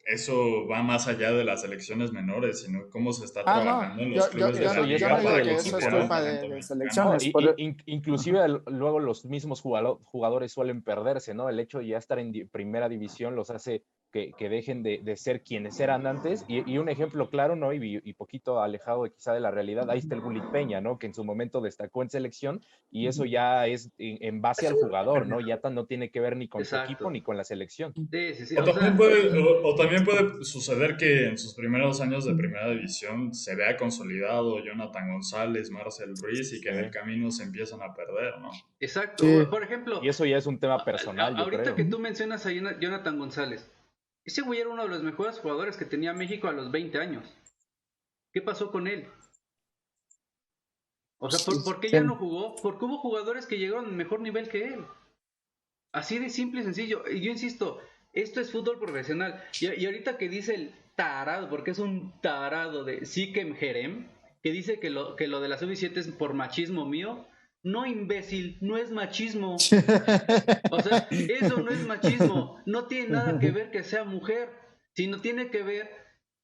eso va más allá de las selecciones menores, sino cómo se está No, trabajando en los clubes de eso la ya es yo no liga parte digo para del que eso es equipo, considerar ¿no? el culpa talento de mexicano. selecciones. Inclusive luego los mismos jugadores suelen perderse, ¿no? El hecho de ya estar en primera división los hace que dejen de ser quienes eran antes, y un ejemplo claro, ¿no? Y poquito alejado quizá de la realidad, ahí está el Gullit Peña, ¿no? Que en su momento destacó en selección, y eso ya es en base al jugador, ¿no? Ya no tiene que ver ni con su equipo Exacto. ni con la selección. Sí. O también puede suceder que en sus primeros años de primera división se vea consolidado Jonathan González, Marcel Ruiz, y que en el camino se empiezan a perder, ¿no? Exacto. Sí. Por ejemplo, Y eso ya es un tema personal, yo ahorita creo. que tú mencionas a Jonathan González, ese güey era uno de los mejores jugadores que tenía México a los 20 años. ¿Qué pasó con él? O sea, ¿por qué ya no jugó? Porque hubo jugadores que llegaron al mejor nivel que él. Así de simple y sencillo. Y yo insisto, esto es fútbol profesional. Y ahorita que dice tarado, porque es un tarado de Sikem Jerem, que dice que lo de la sub-17 es por machismo mío. No, imbécil, no es machismo. O sea, eso no es machismo. No tiene nada que ver que sea mujer, sino tiene que ver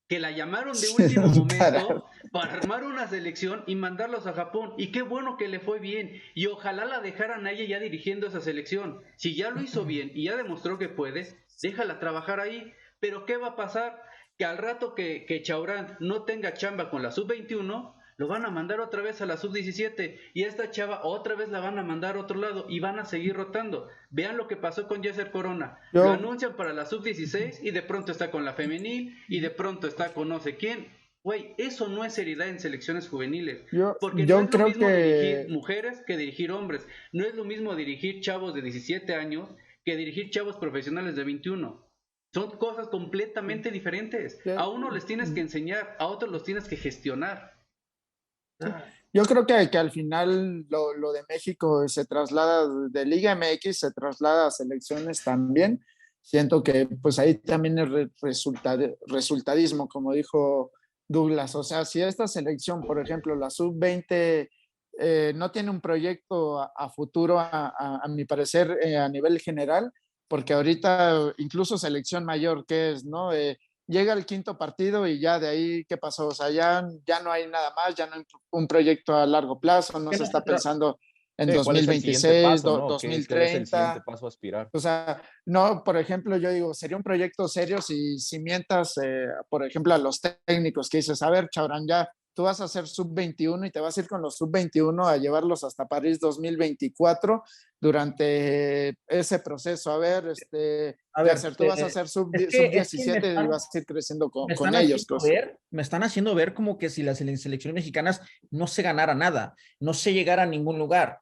que la llamaron de último momento para armar una selección y mandarlos a Japón. Y qué bueno que le fue bien. Y ojalá la dejaran a ella ya dirigiendo esa selección. Si ya lo hizo bien y ya demostró que puede, déjala trabajar ahí. Pero ¿qué va a pasar? Que al rato que Chaurán no tenga chamba con la sub-21, lo van a mandar otra vez a la sub-17 y a esta chava otra vez la van a mandar a otro lado y van a seguir rotando. Vean lo que pasó con Jesser Corona. Lo anuncian para la sub-16 y de pronto está con la femenil y de pronto está con no sé quién. Güey, eso no es seriedad en selecciones juveniles. Porque no es lo mismo dirigir mujeres que dirigir hombres. No es lo mismo dirigir chavos de 17 años que dirigir chavos profesionales de 21. Son cosas completamente diferentes. A uno les tienes que enseñar, a otros los tienes que gestionar. Yo creo que al final lo de México se traslada de Liga MX, se traslada a selecciones también. Siento que pues ahí también es resultadismo, como dijo Douglas. O sea, si esta selección, por ejemplo, la sub-20 no tiene un proyecto a futuro, a mi parecer, a nivel general, porque ahorita incluso selección mayor, ¿qué es, no? Llega el quinto partido y ya de ahí, ¿qué pasó? O sea, ya no hay nada más, ya no hay un proyecto a largo plazo, no se está pensando en 2026, paso, ¿no? 2030. ¿Qué es el siguiente paso a aspirar? O sea, no, por ejemplo, yo digo, sería un proyecto serio si mientas, por ejemplo, a los técnicos que dices, a ver, Chaurán, ya tú vas a ser sub-21 y te vas a ir con los sub-21 a llevarlos hasta París 2024 durante ese proceso. A ver, tú vas a ser sub-17 y vas a ir creciendo con ellos. Me están haciendo ver como que si las selecciones mexicanas no se ganara nada, no se llegara a ningún lugar.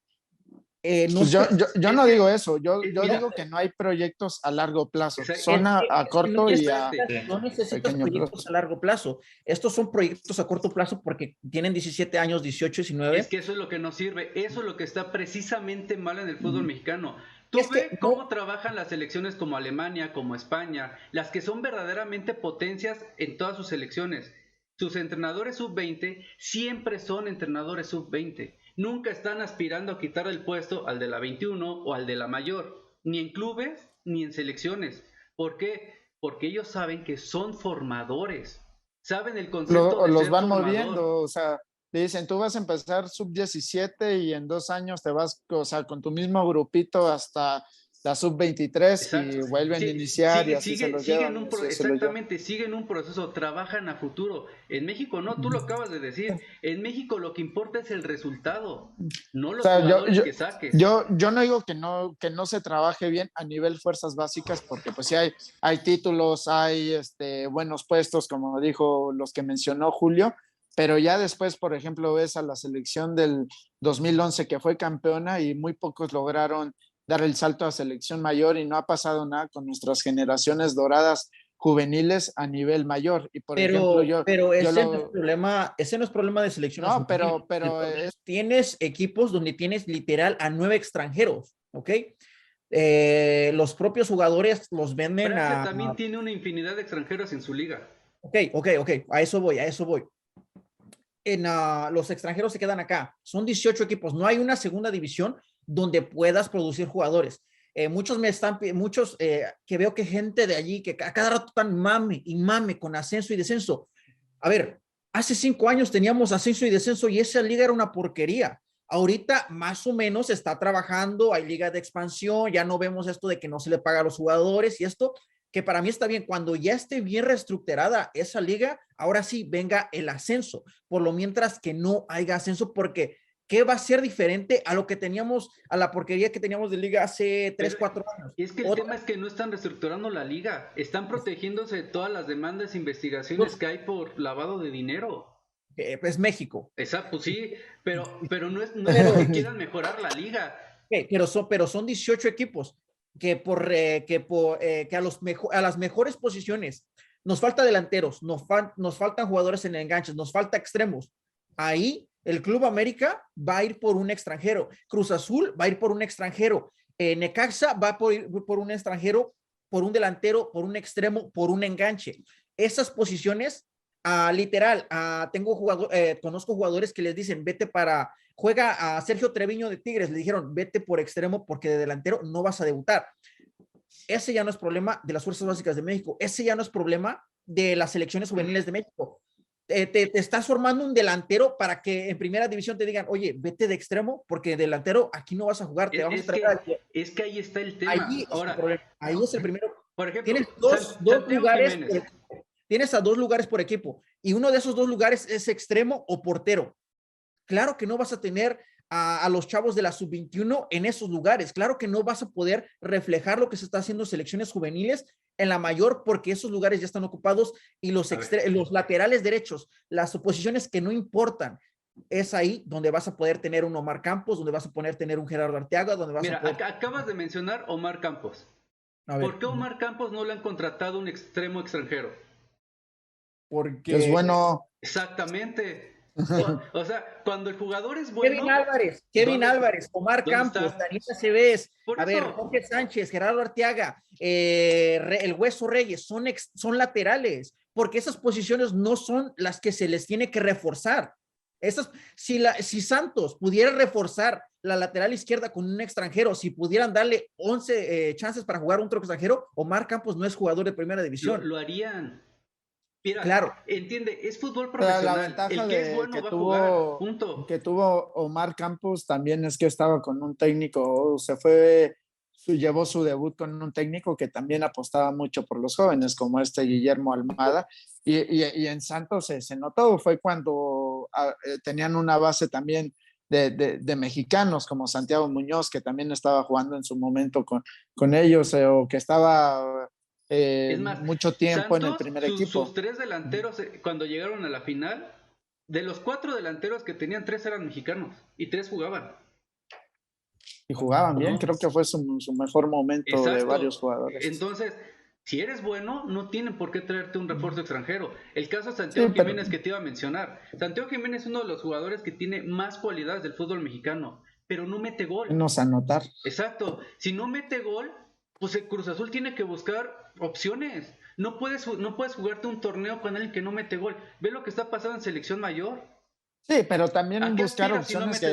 Pues yo no digo eso, yo digo que no hay proyectos a largo plazo, son a corto y a no necesitas proyectos a largo plazo. Estos son proyectos a corto plazo porque tienen 17 años, 18, 19. Es que eso es lo que nos sirve, eso es lo que está precisamente mal en el fútbol mexicano. Tú ves cómo trabajan las selecciones como Alemania, como España, las que son verdaderamente potencias en todas sus selecciones. Sus entrenadores sub-20 siempre son entrenadores sub-20. Nunca están aspirando a quitar el puesto al de la 21 o al de la mayor, ni en clubes ni en selecciones. ¿Por qué? Porque ellos saben que son formadores, saben el concepto de los ser van formador. moviendo, o sea, le dicen, tú vas a empezar sub-17 y en 2 años te vas, o sea, con tu mismo grupito hasta la sub-23 y vuelven a iniciar y así se los llevan. Exactamente, siguen un proceso, trabajan a futuro. En México no, tú lo acabas de decir, en México lo que importa es el resultado, no los jugadores que saques. Yo no digo que no se trabaje bien a nivel fuerzas básicas, porque pues sí hay títulos, hay buenos puestos, como dijo los que mencionó Julio, pero ya después, por ejemplo, ves a la selección del 2011 que fue campeona y muy pocos lograron dar el salto a selección mayor y no ha pasado nada con nuestras generaciones doradas juveniles a nivel mayor. Y por ejemplo, ese no es problema de selecciones. No, pero tienes equipos donde tienes literal a 9 extranjeros, ¿ok? Los propios jugadores los venden Francia también tiene una infinidad de extranjeros en su liga. Ok, a eso voy. Los extranjeros se quedan acá. Son 18 equipos. No hay una segunda división donde puedas producir jugadores. Muchos que veo que gente de allí que a cada rato están mame con ascenso y descenso. A ver, hace 5 años teníamos ascenso y descenso y esa liga era una porquería. Ahorita más o menos está trabajando, hay ligas de expansión, ya no vemos esto de que no se le paga a los jugadores y esto, que para mí está bien. Cuando ya esté bien reestructurada esa liga, ahora sí venga el ascenso, por lo mientras que no haya ascenso, porque ¿qué va a ser diferente a lo que teníamos, a la porquería que teníamos de liga hace 3, 4 años? Y es que el tema es que no están reestructurando la liga, están protegiéndose de todas las demandas e investigaciones que hay por lavado de dinero. Es México. Exacto, pues sí, pero no es que quieran mejorar la liga. Pero son 18 equipos que a las mejores posiciones nos falta delanteros, nos faltan jugadores en enganches, nos falta extremos. Ahí el Club América va a ir por un extranjero, Cruz Azul va a ir por un extranjero, Necaxa va a ir por un extranjero, por un delantero, por un extremo, por un enganche. esas posiciones, literal, conozco jugadores que les dicen, juega a Sergio Treviño de Tigres, le dijeron, vete por extremo porque de delantero no vas a debutar. Ese ya no es problema de las fuerzas básicas de México, ese ya no es problema de las selecciones juveniles de México. Te estás formando un delantero para que en primera división te digan, oye, vete de extremo porque delantero aquí no vas a jugar, te vamos a traer. Es que ahí está el tema. Ahí es el primero. Por ejemplo, Tienes dos lugares tienes a 2 lugares por equipo y uno de esos 2 lugares es extremo o portero. Claro que no vas a tener a los chavos de la sub-21 en esos lugares. Claro que no vas a poder reflejar lo que se está haciendo en selecciones juveniles en la mayor porque esos lugares ya están ocupados y los laterales derechos, las posiciones que no importan, es ahí donde vas a poder tener un Omar Campos, donde vas a poder tener un Gerardo Arteaga, donde vas a poder... Acabas de mencionar Omar Campos. ¿Por qué Omar Campos no le han contratado un extremo extranjero? Porque es bueno. Exactamente. O sea, cuando el jugador es bueno. Kevin Álvarez, Omar Campos, Daniel Aceves, Jorge Sánchez, Gerardo Arteaga, el Hueso Reyes, son laterales, porque esas posiciones no son las que se les tiene que reforzar. Si Santos pudiera reforzar la lateral izquierda con un extranjero, si pudieran darle 11 chances para jugar un otro extranjero, Omar Campos no es jugador de primera división. Lo harían. Mira, claro. Entiende, es fútbol profesional. El que es bueno va a jugar, punto. Que tuvo Omar Campos también es que estaba con un técnico, llevó su debut con un técnico que también apostaba mucho por los jóvenes, como Guillermo Almada, y en Santos se notó, fue cuando tenían una base también de mexicanos, como Santiago Muñoz, que también estaba jugando en su momento con ellos, o que estaba... es más, mucho tiempo Santos, en el primer equipo. Sus 3 delanteros, cuando llegaron a la final, de los 4 delanteros que tenían, 3 eran mexicanos y 3 jugaban. Y jugaban bien, creo que fue su mejor momento. Exacto. De varios jugadores. Entonces, si eres bueno, no tienen por qué traerte un refuerzo extranjero. El caso de Santiago Jiménez que te iba a mencionar. Santiago Jiménez es uno de los jugadores que tiene más cualidades del fútbol mexicano, pero no mete gol. No sé anotar. Exacto. Si no mete gol, pues el Cruz Azul tiene que buscar opciones. No puedes jugarte un torneo con alguien que no mete gol. Ve lo que está pasando en selección mayor. Sí, pero también buscar opciones si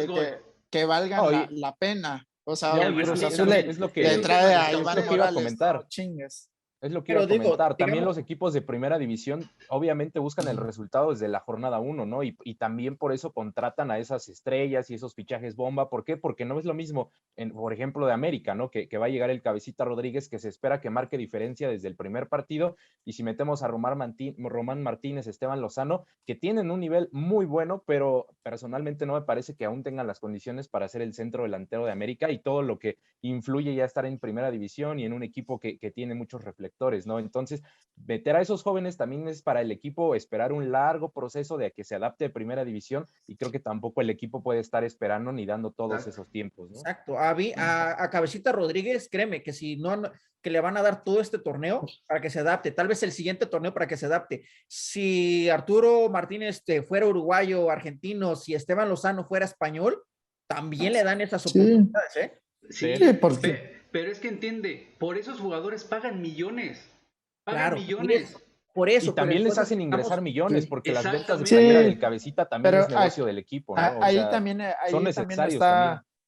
que valgan la pena. O sea, el Cruz Azul le trae a Iván Morales. No chingues. Es lo que iba a comentar. También los equipos de primera división obviamente buscan el resultado desde la jornada 1, ¿no? Y también por eso contratan a esas estrellas y esos fichajes bomba. ¿Por qué? Porque no es lo mismo, por ejemplo, de América, ¿no? Que va a llegar el Cabecita Rodríguez, que se espera que marque diferencia desde el primer partido. Y si metemos a Román Martínez, Esteban Lozano, que tienen un nivel muy bueno, pero personalmente no me parece que aún tengan las condiciones para ser el centro delantero de América y todo lo que influye ya estar en primera división y en un equipo que tiene muchos reflectores, ¿no? Entonces, meter a esos jóvenes también es para el equipo esperar un largo proceso de que se adapte a primera división y creo que tampoco el equipo puede estar esperando ni dando todos esos tiempos, ¿no? Exacto. A Cabecita Rodríguez, créeme que si no, que le van a dar todo este torneo para que se adapte, tal vez el siguiente torneo para que se adapte. Si Arturo Martínez fuera uruguayo, argentino, si Esteban Lozano fuera español, también le dan esas oportunidades, ¿eh? Sí, porque... Pero es que entiende, por esos jugadores pagan millones. Millones. Por eso. Y también les hacen ingresar millones, porque las ventas de playera del Cabecita también es negocio del equipo, ¿no? Ahí también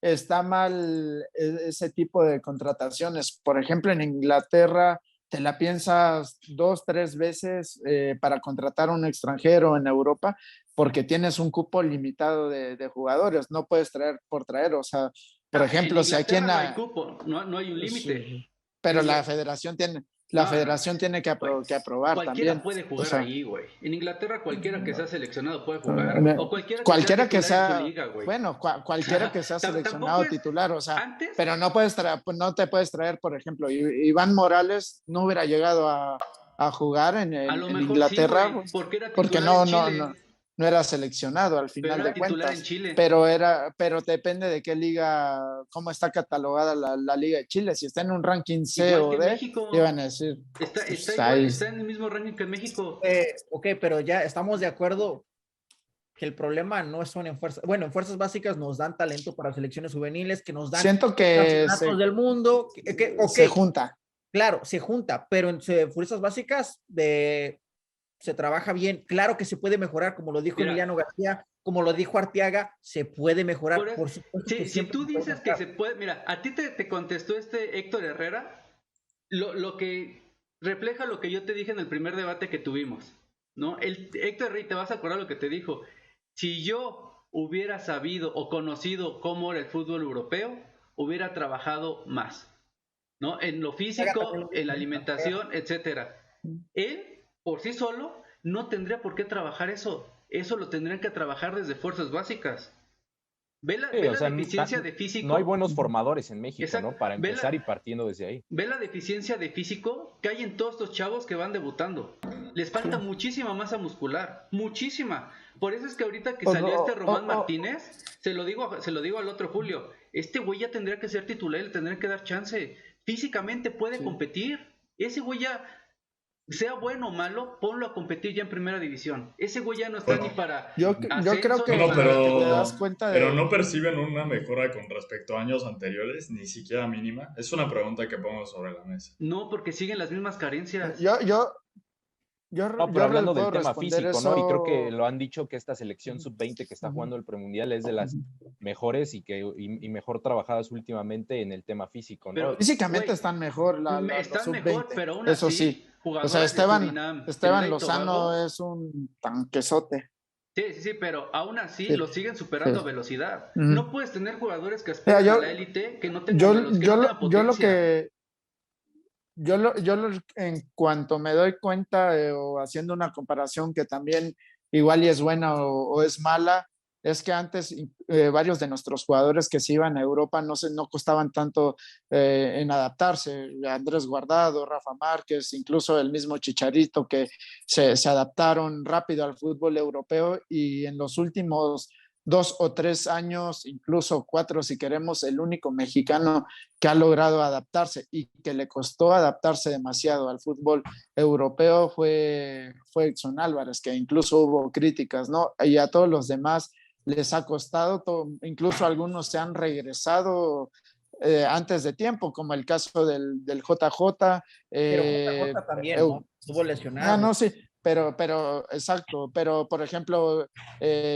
está mal ese tipo de contrataciones. Por ejemplo, en Inglaterra te la piensas 2, 3 veces para contratar a un extranjero. En Europa, porque tienes un cupo limitado de jugadores, no puedes traer por traer, o sea, por ejemplo, si aquí en no hay cupo, no hay un límite. Sí, pero la federación tiene que aprobar cualquiera también. Puede jugar ahí, güey. En Inglaterra cualquiera que sea seleccionado puede jugar. O cualquiera que sea liga, bueno, cualquiera que sea seleccionado titular, o sea, antes, pero no te puedes traer, por ejemplo, Iván Morales no hubiera llegado a jugar en Inglaterra, sí, porque no era seleccionado al final de cuentas, pero depende de qué liga, cómo está catalogada la Liga de Chile. Si está en un ranking C o D, iban a decir. Está en el mismo ranking que México. Ok, pero ya estamos de acuerdo que el problema no son en fuerzas. Bueno, en fuerzas básicas nos dan talento para selecciones juveniles, que nos dan siento que campeonatos del mundo. Okay, se junta. Claro, se junta, pero en fuerzas básicas se trabaja bien. Claro que se puede mejorar, como lo dijo Emiliano García, como lo dijo Arteaga, se puede mejorar. Por supuesto que si tú dices que se puede, mira, a ti te contestó Héctor Herrera, lo que refleja lo que yo te dije en el primer debate que tuvimos, ¿no? Héctor Herrera, te vas a acordar lo que te dijo. Si yo hubiera sabido o conocido cómo era el fútbol europeo, hubiera trabajado más, ¿no? En lo físico, en la alimentación, etcétera. Él, por sí solo, no tendría por qué trabajar eso. Eso lo tendrían que trabajar desde fuerzas básicas. Ve la deficiencia de físico. No hay buenos formadores en México, Exacto. ¿no? Para empezar y partiendo desde ahí. Ve la deficiencia de físico que hay en todos estos chavos que van debutando. Les falta muchísima masa muscular, muchísima. Por eso es que ahorita que salió Román Martínez, se lo digo al otro Julio, este güey ya tendría que ser titular, le tendrían que dar chance. Físicamente puede competir. Ese güey ya, sea bueno o malo, ponlo a competir ya en primera división. Ese güey ya no está ni para yo creo que no, te das cuenta de... pero no perciben una mejora con respecto a años anteriores, ni siquiera mínima. Es una pregunta que pongo sobre la mesa. No, porque siguen las mismas carencias. Pero hablando del tema físico, eso... ¿no? Y creo que lo han dicho que esta selección sub-20 que está jugando el premundial es de las mejores y mejor trabajadas últimamente en el tema físico, ¿no? Pero físicamente están mejor están mejor, pero aún eso así, sí. O sea, Esteban Lozano es un tanquesote. Sí, pero aún así lo siguen superando a velocidad. No puedes tener jugadores que aspiran a la élite que no tengan potencia. En cuanto me doy cuenta o haciendo una comparación que también igual y es buena o es mala, es que antes varios de nuestros jugadores que se iban a Europa no costaban tanto en adaptarse. Andrés Guardado, Rafa Márquez, incluso el mismo Chicharito, que se adaptaron rápido al fútbol europeo, y en los últimos 2 o 3 años, incluso 4 si queremos, el único mexicano que ha logrado adaptarse y que le costó adaptarse demasiado al fútbol europeo fue Edson Álvarez, que incluso hubo críticas, ¿no? Y a todos los demás les ha costado, incluso algunos se han regresado antes de tiempo, como el caso del JJ. Pero JJ también, ¿no? Estuvo lesionado. No, sí, pero exacto, pero por ejemplo,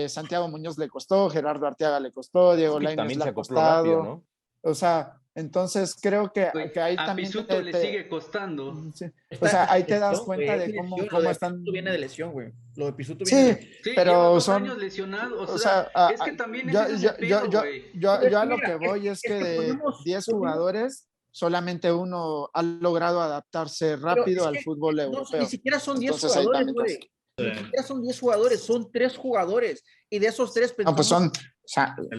Santiago Muñoz le costó, Gerardo Arteaga le costó, Diego Lainez le ha costado, rápido, ¿no? O sea, entonces creo que ahí también Pisuto le sigue costando. Sí. O sea, ahí te das cuenta de cómo están. Pisuto viene de lesión, güey. Lo de Pisuto viene de lesión. Sí, pero son años lesionados. O sea, es que también yo a lo que voy es que de 10 jugadores, solamente uno ha logrado adaptarse rápido al fútbol europeo. Ni siquiera son 10 jugadores, güey. Ni siquiera son 10 jugadores, son 3 jugadores. Y de esos 3 no, pues son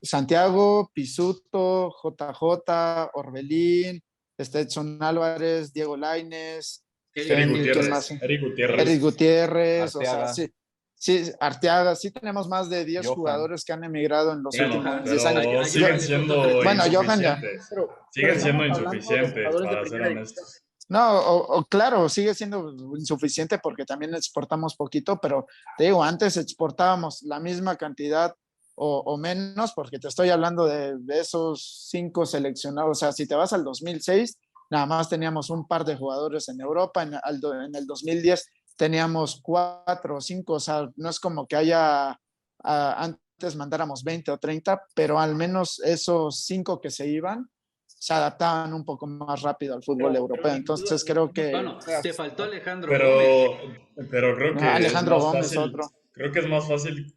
Santiago, Pisuto, JJ, Orbelín, Edson Álvarez, Diego Lainez, Eric Gutiérrez, Arteaga. O sea, sí, Arteaga, sí tenemos más de 10 jugadores que han emigrado en los últimos 10 años. Siguen siendo insuficientes. Siguen siendo insuficientes, para ser honestos. No, claro, sigue siendo insuficiente porque también exportamos poquito, pero te digo, antes exportábamos la misma cantidad o menos, porque te estoy hablando de esos 5 seleccionados. O sea, si te vas al 2006, nada más teníamos un par de jugadores en Europa, en el 2010 teníamos 4 o 5, o sea, no es como que antes mandáramos 20 o 30, pero al menos esos 5 que se iban se adaptaban un poco más rápido al fútbol europeo. Entonces creo que... Bueno, te faltó Alejandro Gómez. Pero creo que Alejandro Gómez, otro. Creo que es más fácil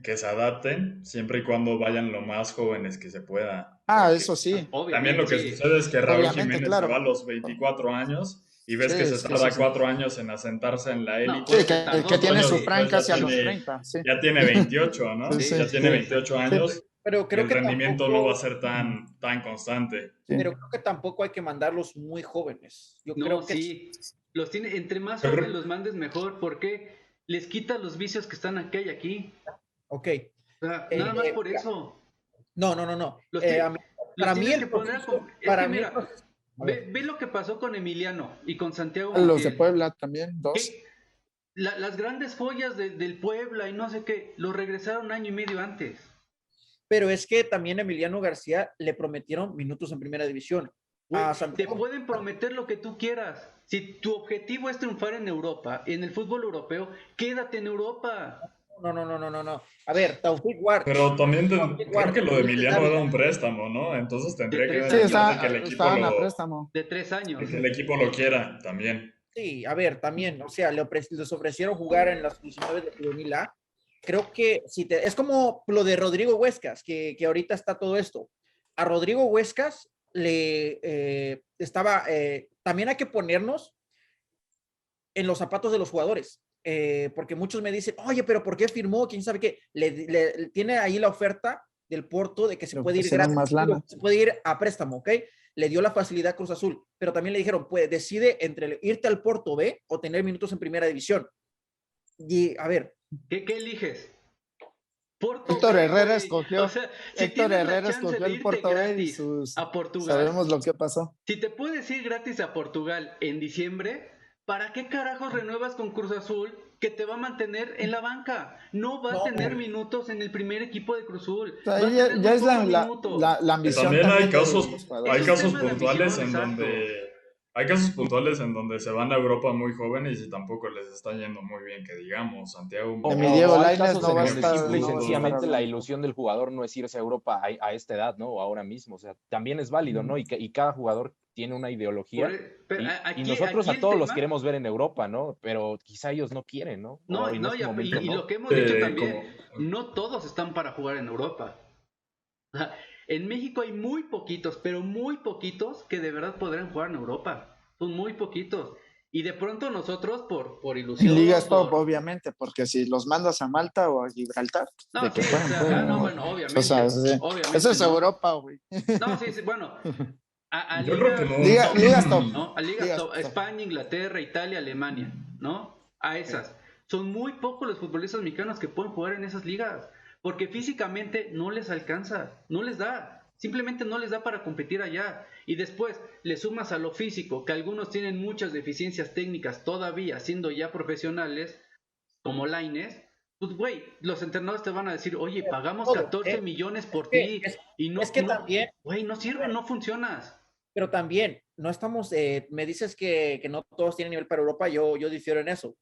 que se adapten siempre y cuando vayan lo más jóvenes que se pueda. Eso sí. También lo que sucede es que Raúl Jiménez se va a los 24 años y ves que se tarda 4 años en asentarse en la élite. Que tiene su prime casi a los 30. Sí. Ya tiene 28, ¿no? Ya tiene 28 años. Pero creo el rendimiento no va a ser tan constante. Pero creo que tampoco hay que mandarlos muy jóvenes. Yo creo que sí. Los tiene, entre más jóvenes los mandes mejor, porque les quita los vicios que están aquí y aquí. Ok. O sea, nada más por eso. No. Para mí ve lo que pasó con Emiliano y con Santiago. Los de Puebla también, 2. Las grandes joyas del Puebla y no sé qué, los regresaron 1 año y medio antes. Pero es que también a Emiliano García le prometieron minutos en primera división. Te pueden prometer lo que tú quieras, Si tu objetivo es triunfar en Europa, en el fútbol europeo, quédate en Europa. No. A ver, Taufik Ward. Pero también Taufik creo Ward, que lo de Luis Emiliano era Dávila. un préstamo, ¿no? Entonces tendría que tres Sí, años. beneficiarse que el equipo estaban a préstamo. De 3 años. que el equipo lo quiera también. Sí, a ver, también, o sea, les ofrecieron jugar en las 19 de juvenil A. Creo que es como lo de Rodrigo Huescas, que ahorita está todo esto. A Rodrigo Huescas también hay que ponernos en los zapatos de los jugadores, porque muchos me dicen, oye, pero ¿por qué firmó? ¿Quién sabe qué? Tiene ahí la oferta del Porto de que se puede ir gratis, más lana. se puede ir a préstamo, ¿ok? Le dio la facilidad a Cruz Azul, pero también le dijeron, pues decide entre irte al Porto B o tener minutos en primera división. Y a ver. ¿Qué eliges? Héctor Herrera escogió, o sea, Héctor Herrera escogió el Porto B y a Portugal. Sabemos lo que pasó. Si te puedes ir gratis a Portugal en diciembre, ¿para qué carajos renuevas con Cruz Azul que te va a mantener en la banca? No va a tener minutos en el primer equipo de Cruz Azul. O sea, ya es la ambición. También hay casos puntuales en donde se van a Europa muy jóvenes y tampoco les está yendo muy bien, que digamos, Santiago. Diego hay Lainez casos no va a en donde estar, simple y no va a sencillamente estar la hablando. ilusión del jugador no es irse a Europa a esta edad, ¿no? O ahora mismo, o sea, también es válido, ¿no? Y cada jugador tiene una ideología y nosotros a todos los queremos ver en Europa, ¿no? Pero quizá ellos no quieren, ¿no? Y lo que hemos dicho también, no todos están para jugar en Europa. En México hay muy poquitos, pero muy poquitos que de verdad podrán jugar en Europa. Son muy poquitos. Y de pronto nosotros, por ilusión... Ligas Top, obviamente, porque si los mandas a Malta o a Gibraltar... No, sí, obviamente. O sea, sí. Obviamente, eso es Europa, güey. No, sí, bueno... Yo creo que no. Ligas Top. ¿no? A Ligas Top. España, Inglaterra, Italia, Alemania, ¿no? A esas. Son muy pocos los futbolistas mexicanos que pueden jugar en esas ligas. Porque físicamente no les alcanza, no les da, simplemente no les da para competir allá. Y después le sumas a lo físico, que algunos tienen muchas deficiencias técnicas todavía, siendo ya profesionales, como Lainez, pues güey, los entrenadores te van a decir, oye, pagamos 14 millones por ti, y no, también, güey, no sirve, no funcionas. Pero también, no estamos, me dices que no todos tienen nivel para Europa, yo difiero en eso.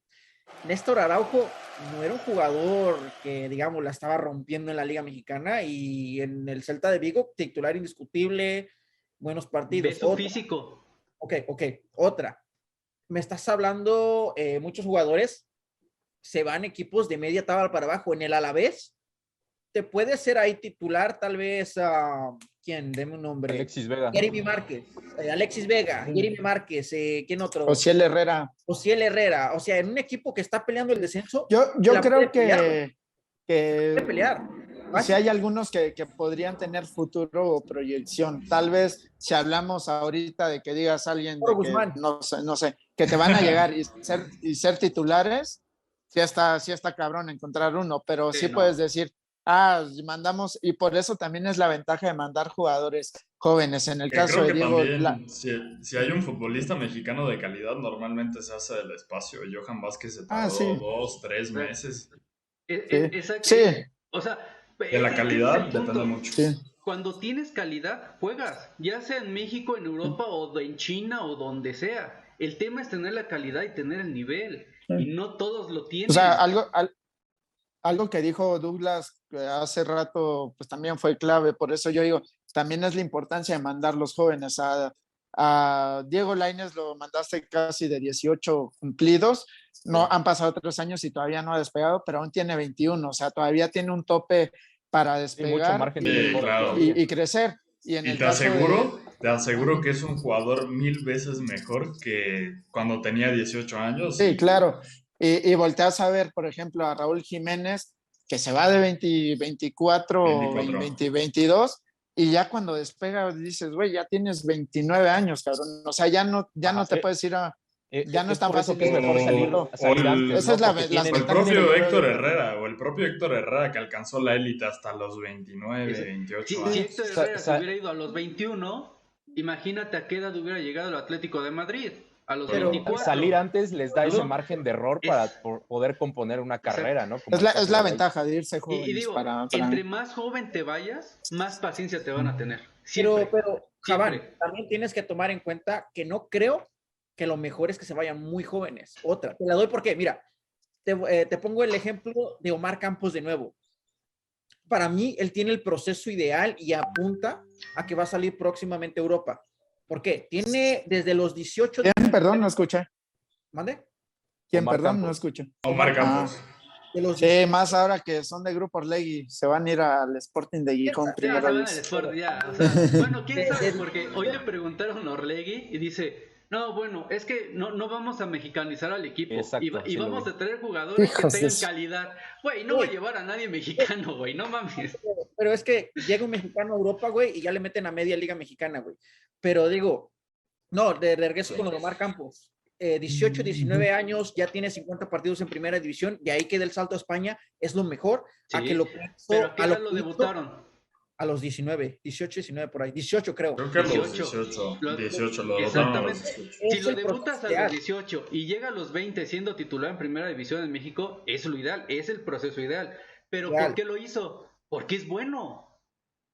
Néstor Araujo no era un jugador que, digamos, la estaba rompiendo en la Liga Mexicana y en el Celta de Vigo, titular indiscutible, buenos partidos. Ve su físico. Ok, otra. Me estás hablando, muchos jugadores se van equipos de media tabla para abajo. En el Alavés, te puede ser ahí titular, tal vez, ¿quién? Deme un nombre. Alexis Vega. Jeremy Márquez. Alexis Vega, Jeremy Márquez, ¿quién otro? Ociel Herrera. O sea, en un equipo que está peleando el descenso. Yo creo que pelear. Si hay algunos que podrían tener futuro o proyección. Tal vez si hablamos ahorita de que digas a alguien de que, no sé, que te van a llegar y ser titulares, sí está cabrón encontrar uno, pero sí puedes decir, mandamos, y por eso también es la ventaja de mandar jugadores jóvenes. En el caso de Diego, si hay un futbolista mexicano de calidad, normalmente se hace el espacio. Johan Vázquez se tardó 2-3 meses. Exacto. Sí. O sea, de la calidad depende mucho. Sí. Cuando tienes calidad, juegas, ya sea en México, en Europa o en China o donde sea. El tema es tener la calidad y tener el nivel. Y no todos lo tienen. O sea, algo que dijo Douglas hace rato, pues también fue clave. Por eso yo digo, también es la importancia de mandar los jóvenes. A Diego Lainez lo mandaste casi de 18 cumplidos. No, han pasado 3 años y todavía no ha despegado, pero aún tiene 21. O sea, todavía tiene un tope para despegar mucho margen de y crecer. Y te aseguro que es un jugador 1000 veces mejor que cuando tenía 18 años. Sí, claro. Y volteas a ver, por ejemplo, a Raúl Jiménez, que se va de 24 o 22, y ya cuando despega dices, güey, ya tienes 29 años, cabrón. O sea, ya no te puedes ir a... Ya no es tan fácil que es mejor salir antes. Esa es la el propio Héctor Herrera, que alcanzó la élite hasta los 29, 28 años. Si Héctor Herrera se hubiera ido a los 21, imagínate a qué edad hubiera llegado el Atlético de Madrid. A los 24. Salir antes les da ese margen de error para poder componer una carrera, ¿no? Es la ventaja de irse jóvenes. Y digo, para... entre más joven te vayas, más paciencia te van a tener. Pero Javán, también tienes que tomar en cuenta que no creo que lo mejor es que se vayan muy jóvenes. Otra, te la doy porque, mira, te pongo el ejemplo de Omar Campos de nuevo. Para mí, él tiene el proceso ideal y apunta a que va a salir próximamente a Europa. ¿Por qué? Tiene desde los 18... ¿Quién? Perdón, no escuché. ¿Mande? ¿Quién? Omar Perdón, Campos. no escuché. Omar Campos. De los Sí, más ahora que son de Grupo Orlegui, se van a ir al Sporting de Gijón Ya se primero. van al Dice. Sport, ya. O sea, bueno, quién sabe, porque hoy le preguntaron a Orlegui y dice, no, bueno, es que no vamos a mexicanizar al equipo. Exacto, y sí lo vamos vi. a traer jugadores Hijos que de tengan su- calidad. Güey, no va a llevar a nadie mexicano, güey, no mames. Pero es que llega un mexicano a Europa, güey, y ya le meten a media liga mexicana, güey. Pero digo, no, de regreso con Omar Campos. 18, 19 años, ya tiene 50 partidos en primera división, de ahí queda el salto a España, es lo mejor, a Sí, que lo pero ¿a qué a edad lo lo que hizo debutaron? a los 19, 18, 19 por ahí, 18 creo. Creo que a los 18. 18 lo votaron a los Exactamente. 18. Si Es lo el debutas proceso a ideal. los 18 y llega a los 20 siendo titular en primera división en México, es lo ideal, es el proceso ideal. Pero Ideal. ¿por qué lo hizo? Porque es bueno.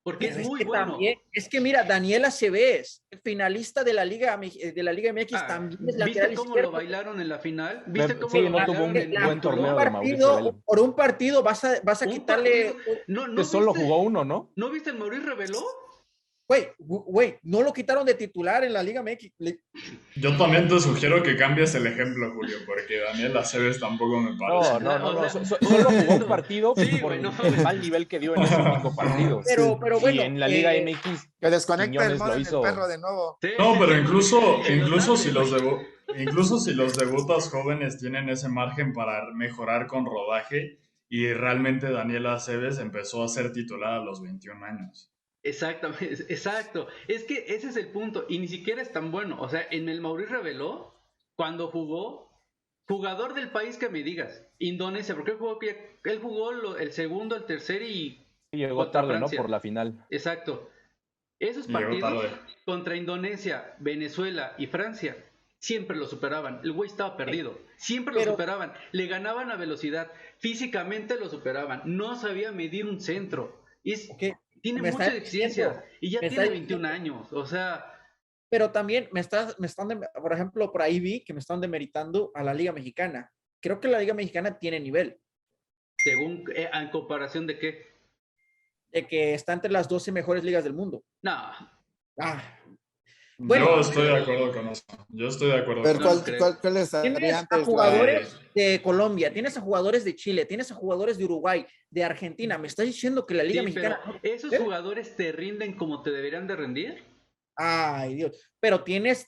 Porque Pero es muy que bueno. también, es que mira, Daniel Aceves, finalista de la Liga MX, Ah, también es lateral ¿viste cómo izquierdo. lo bailaron en la final? ¿Viste cómo Sí, lo no tuvo bailaron un en buen en torneo Toulon? de Mauricio Vela. Por un partido vas a Un quitarle, partido. ¿No Que solo viste? jugó uno, ¿no? ¿No viste el Mauricio Reveló? güey, no lo quitaron de titular en la Liga MX. Yo también te sugiero que cambies el ejemplo, Julio, porque Daniel Aceves tampoco me parece. No. O sea, Solo jugó un esto- partido Sí, por güey, no el mames. mal nivel que dio en ese único partido. Pero Y bueno, en la Liga MX, Que desconecta el Quiñones lo modem el hizo. perro de nuevo. Sí, No, sí, pero sí, incluso hace, si güey. incluso si los debutas jóvenes tienen ese margen para mejorar con rodaje y realmente Daniel Aceves empezó a ser titular a los 21 años. Exactamente, exacto. Es que ese es el punto. Y ni siquiera es tan bueno. O sea, en el Mauricio Reveló, cuando jugó, jugador del país que me digas, Indonesia, porque él jugó el segundo, el tercer y Llegó contra tarde, ¿no? Francia. Por la final. Exacto. Esos Y llegó partidos tarde. contra Indonesia, Venezuela y Francia siempre lo superaban. El güey estaba perdido. Siempre lo Pero- superaban. Le ganaban a velocidad. Físicamente lo superaban. No sabía medir un centro. Ok, Tiene me mucha está deficiencia. diciendo- Y ya me tiene está 21 años. O sea, Pero también por ejemplo, por ahí vi que me están demeritando a la Liga Mexicana. Creo que la Liga Mexicana tiene nivel, según en comparación de qué. de que está entre las 12 mejores ligas del mundo. No, Ah, Bueno, Yo estoy de acuerdo con eso. Yo estoy de acuerdo Pero con no eso. ¿cuál estaría tienes a antes? jugadores de Colombia, tienes a jugadores de Chile, tienes a jugadores de Uruguay, de Argentina. ¿Me estás diciendo que la Liga sí, Mexicana... pero ¿esos ¿Eh? jugadores te rinden como te deberían de rendir? Ay, Dios. Pero tienes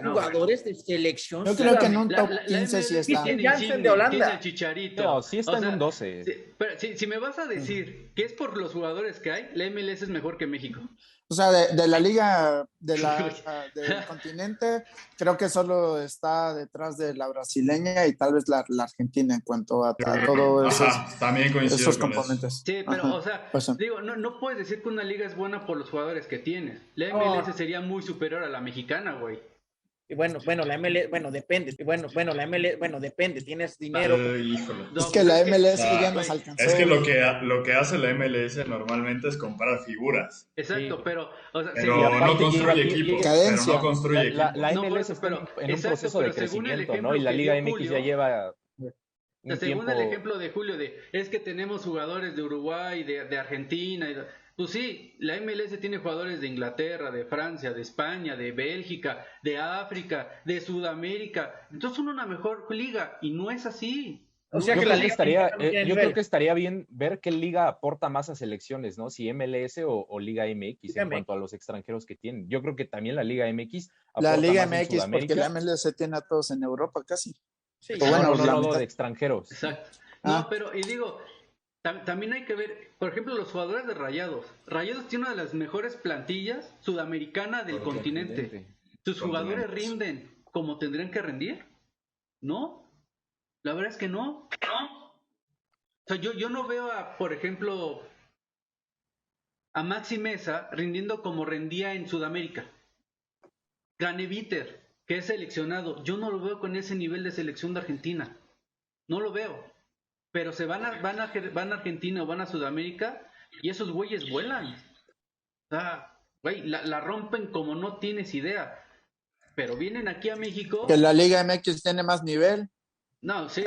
No, jugadores de selección. Yo creo que en un La- top la 15 sí MLS está. tiene Janssen Insigne, de Holanda. tiene al Chicharito. No, sí está O en sea, un 12. pero si me vas a decir que es por los jugadores que hay, la MLS es mejor que México. O sea, de la liga del continente, creo que solo está detrás de la brasileña y tal vez la argentina en cuanto a todos Ajá, también coincido esos con eso. componentes. Sí, pero, Ajá, o sea, pues sí. digo, no puedes decir que una liga es buena por los jugadores que tienes. La MLS sería muy superior a la mexicana, güey. Y bueno, la MLS, depende. La MLS, depende. Tienes dinero. Híjole. No, Es que pues la es que- MLS Ah, ya nos güey, alcanzó. Es que lo que hace la MLS normalmente es comprar figuras. Exacto, Sí. pero, o sea, Pero Y aparte no construye llega- equipos. Cadencia. Pero no construye La equipos. No, por MLS eso, está pero- en un exacto, proceso de pero según el crecimiento, ejemplo ¿no? Y la que Liga dio MX Julio, ya lleva un según tiempo. el ejemplo de Julio, es que tenemos jugadores de Uruguay, de Argentina. Pues sí, la MLS tiene jugadores de Inglaterra, de Francia, de España, de Bélgica, de África, de Sudamérica. Entonces son una mejor liga y no es así. O sea Yo que creo la que Liga Mexicana no tiene yo nivel. creo que estaría bien ver qué liga aporta más a selecciones, ¿no? Si MLS o Liga MX Liga en MX. cuanto a los extranjeros que tienen. Yo creo que también la Liga MX La aporta Liga más en MX, porque Sudamérica. la MLS tiene a todos en Europa casi. Sí, O bueno, la no, mitad. de extranjeros. Exacto. Ah. No, pero, y digo, también hay que ver, por ejemplo, los jugadores de Rayados. Rayados tiene una de las mejores plantillas sudamericana del continente. ¿Sus jugadores Continentes. rinden como tendrían que rendir? ¿No? La verdad es que no. O sea, yo no veo por ejemplo, a Maxi Mesa rindiendo como rendía en Sudamérica. Graneviter, que es seleccionado, yo no lo veo con ese nivel de selección de Argentina. No lo veo. Pero se van a Argentina o van a Sudamérica y esos güeyes vuelan. O sea, güey, la rompen como no tienes idea. pero vienen aquí a México. Que la Liga MX tiene más nivel. No, sí,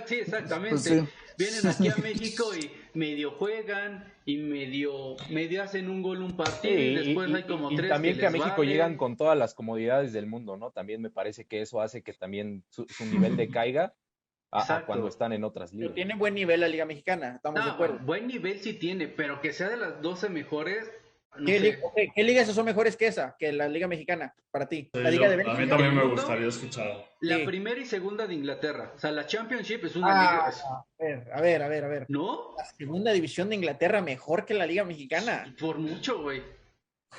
sí, exactamente. Pues sí. Vienen aquí a México y medio juegan y medio hacen un gol un partido y después hay como tres también que a les México vale. llegan con todas las comodidades del mundo, ¿no? También me parece que eso hace que también su nivel decaiga a Exacto. cuando están en otras Pero ligas. tiene buen nivel la Liga Mexicana, estamos de acuerdo. Buen nivel sí tiene, pero que sea de las 12 mejores, no ¿Qué, sé. ¿Qué ligas son mejores que esa, que la Liga Mexicana, para ti? Sí, La Liga de a mí Bélgica. también me ¿El mundo? gustaría escuchar. La Sí. primera y segunda de Inglaterra. O sea, la Championship es una liga. A ver. ¿No? La segunda división de Inglaterra mejor que la Liga Mexicana. Por mucho, güey.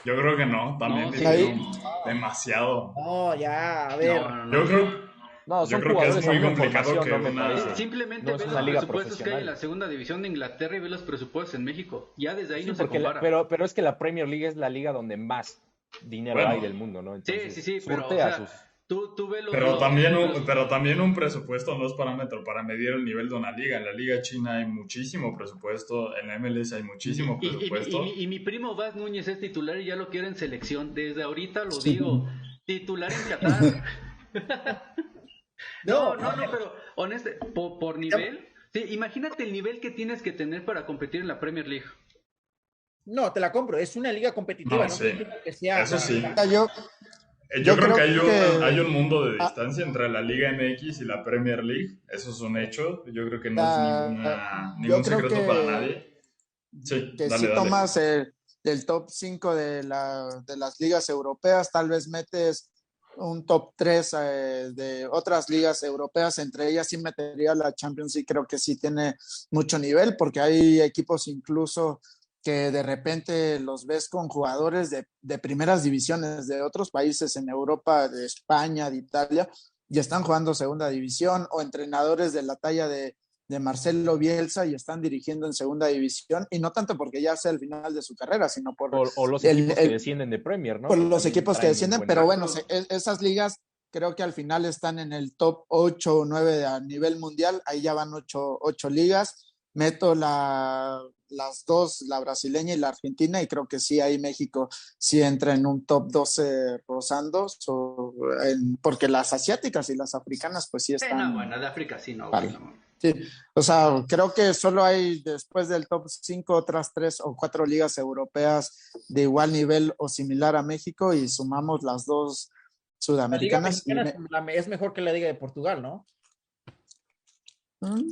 Yo creo que no, también No, sí. dijeron demasiado. No, ya, a ver. Yo creo, No, yo son creo que es jugadores muy aún en complicado formación, que no me una... parece. Simplemente No es ve una los liga presupuestos que hay en profesional. la segunda división de Inglaterra y ve los presupuestos en México. Ya desde ahí Sí, no se porque compara. pero es que la Premier League es la liga donde más dinero Bueno. hay del mundo, ¿no? Entonces, Sí, pero o surtea sea, sus... tú ves los... Pero también un presupuesto no es parámetro para medir el nivel de una liga. En la Liga China hay muchísimo presupuesto, en la MLS hay muchísimo presupuesto. Y mi primo Vaz Núñez es titular y ya lo quiero en selección. Desde ahorita lo digo. Titular en Qatar. No, pero honesto, por nivel. Sí, imagínate el nivel que tienes que tener para competir en la Premier League. No, te la compro. Es una liga competitiva. No, No sí. significa que sea. Eso sí. Yo creo que creo hay un mundo de distancia entre la Liga MX y la Premier League. Eso es un hecho. Yo creo que no es ningún yo creo secreto para nadie. Sí, que dale, si dale. tomas el top 5 de las ligas europeas, tal vez metes un top 3 de otras ligas europeas, entre ellas sí metería la Champions League, creo que sí tiene mucho nivel, porque hay equipos incluso que de repente los ves con jugadores de primeras divisiones de otros países en Europa, de España, de Italia, y están jugando segunda división, o entrenadores de la talla de Marcelo Bielsa y están dirigiendo en segunda división, y no tanto porque ya sea el final de su carrera, sino por los equipos que descienden de Premier, ¿no? por Que los también equipos que traen un descienden, buen pero nivel. bueno, esas ligas creo que al final están en el top 8 o 9 a nivel mundial, ahí ya van 8 ligas, meto las dos, la brasileña y la argentina, y creo que sí, ahí México sí entra en un top 12 rozando, porque las asiáticas y las africanas pues sí están... No, bueno, de África sí, no. Vale. Bueno. Sí, o sea, creo que solo hay después del top 5 otras 3 o 4 ligas europeas de igual nivel o similar a México, y sumamos las dos La Liga sudamericanas. Mexicana es mejor que la Liga de Portugal, ¿no?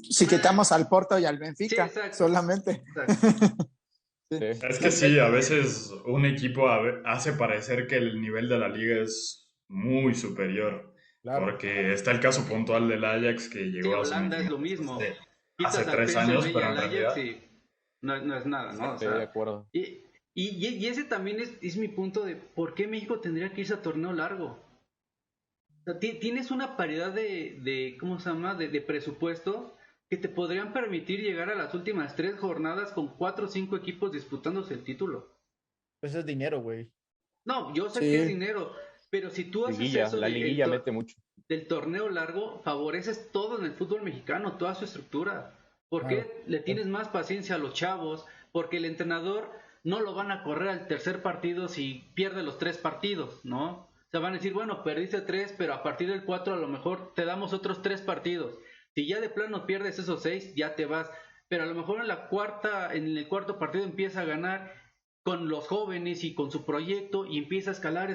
Si quitamos al Porto y al Benfica, Sí, exacto. solamente. Exacto. Sí. Es que sí, a veces un equipo hace parecer que el nivel de la liga es muy superior. Claro. Porque está el caso puntual del Ajax que Sí, llegó a Holanda es lo semifinales mismo. hace Quitas al 3 PSV años, y pero al en Ajax realidad... y no es nada, ¿no? O Sí, sea, de acuerdo. y ese también es mi punto de por qué México tendría que irse a torneo largo. O sea, tienes una paridad de ¿cómo se llama? De presupuesto que te podrían permitir llegar a las últimas 3 jornadas con 4 o 5 equipos disputándose el título. Pues es dinero, güey. No, yo sé Sí. que es dinero, pero si tú haces eso La liguilla mete mucho. del torneo largo, favoreces todo en el fútbol mexicano, toda su estructura. ¿Por qué Claro. le tienes más paciencia a los chavos? Porque el entrenador no lo van a correr al tercer partido si pierde los 3 partidos, ¿no? O sea, van a decir, bueno, perdiste 3, pero a partir del 4 a lo mejor te damos otros 3 partidos. Si ya de plano pierdes esos 6, ya te vas. Pero a lo mejor en el cuarto partido empieza a ganar con los jóvenes y con su proyecto y empieza a escalar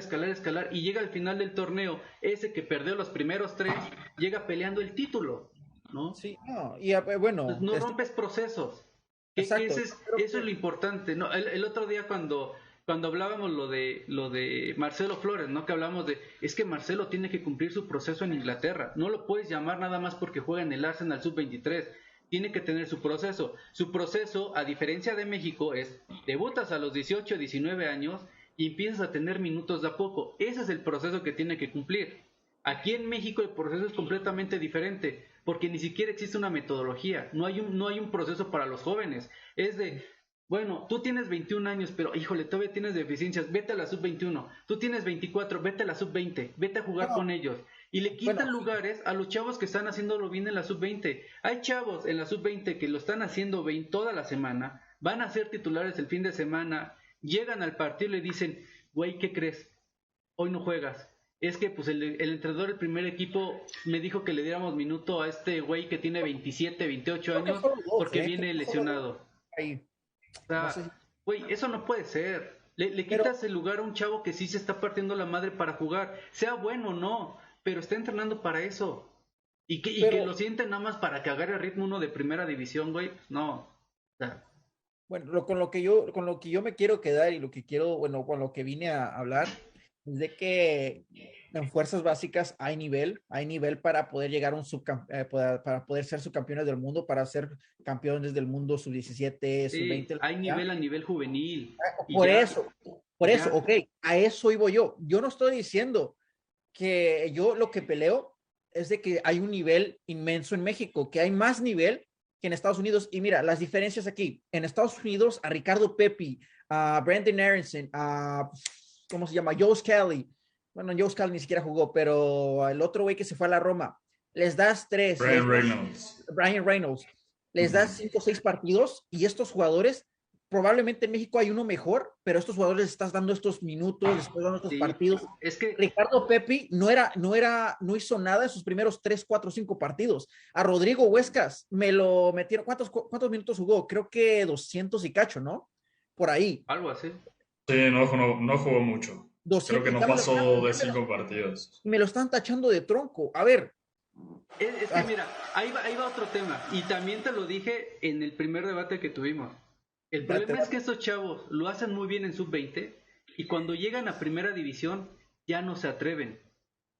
y llega al final del torneo, ese que perdió los primeros 3 llega peleando el título, ¿no? Sí, no, y bueno. Pues no rompes procesos. Exacto. Eso es lo importante, ¿no? El otro día cuando hablábamos lo de Marcelo Flores, ¿no? Que hablamos es que Marcelo tiene que cumplir su proceso en Inglaterra, no lo puedes llamar nada más porque juega en el Arsenal Sub-23, tiene que tener su proceso. Su proceso, a diferencia de México, es debutas a los 18, 19 años y empiezas a tener minutos de a poco. Ese es el proceso que tiene que cumplir. Aquí en México el proceso es completamente diferente, porque ni siquiera existe una metodología, no hay un proceso para los jóvenes. Es de, bueno, tú tienes 21 años, pero híjole, todavía tienes deficiencias, vete a la sub-21. Tú tienes 24, vete a la sub-20, vete a jugar con ellos. Y le quitan lugares a los chavos que están haciéndolo bien en la sub-20. Hay chavos en la sub-20 que lo están haciendo bien toda la semana, van a ser titulares el fin de semana, llegan al partido y le dicen, güey, ¿qué crees? Hoy no juegas. es que pues el entrenador del primer equipo me dijo que le diéramos minuto a este güey que tiene 27, 28 Creo que años fueron dos, porque creo viene que fueron dos lesionado. ahí. O sea, No sé si- güey, eso no puede ser. Le Pero, quitas el lugar a un chavo que sí se está partiendo la madre para jugar, sea bueno o no, pero está entrenando para eso. Y que pero, lo sienten nada más para que agarre ritmo uno de primera división, güey. No. O sea, bueno, con lo que yo me quiero quedar y lo que quiero, bueno, con lo que vine a hablar, es de que en fuerzas básicas hay nivel para poder llegar a un para poder ser subcampeones del mundo, para ser campeones del mundo sub-17, sí, sub-20, hay nivel a nivel juvenil. Y por ya, eso, y por eso, ya. ok, a eso iba yo. Yo no estoy diciendo que yo lo que peleo es de que hay un nivel inmenso en México, que hay más nivel que en Estados Unidos. Y mira, las diferencias aquí. En Estados Unidos, a Ricardo Pepi, a Brandon Aronson, a, ¿cómo se llama? Joe Scally. Bueno, Joe Scally ni siquiera jugó, pero el otro güey que se fue a la Roma, les das tres, Brian Reynolds. Brian Reynolds, les das 5 o 6 partidos y estos jugadores, probablemente en México hay uno mejor, pero estos jugadores les estás dando estos minutos, les estás dando estos Sí, partidos. es que Ricardo Pepi no hizo nada en sus primeros 3, 4, 5 partidos. A Rodrigo Huescas me lo metieron. ¿Cuántos minutos jugó? Creo que 200 y cacho, ¿no? Por ahí. algo así. Sí, no jugó mucho. Creo 200 que y no pasó de 5 partidos. me lo están tachando de tronco. A ver. Es que mira, ahí va otro tema. Y también te lo dije en el primer debate que tuvimos. El problema es que estos chavos lo hacen muy bien en sub-20 y cuando llegan a primera división ya no se atreven.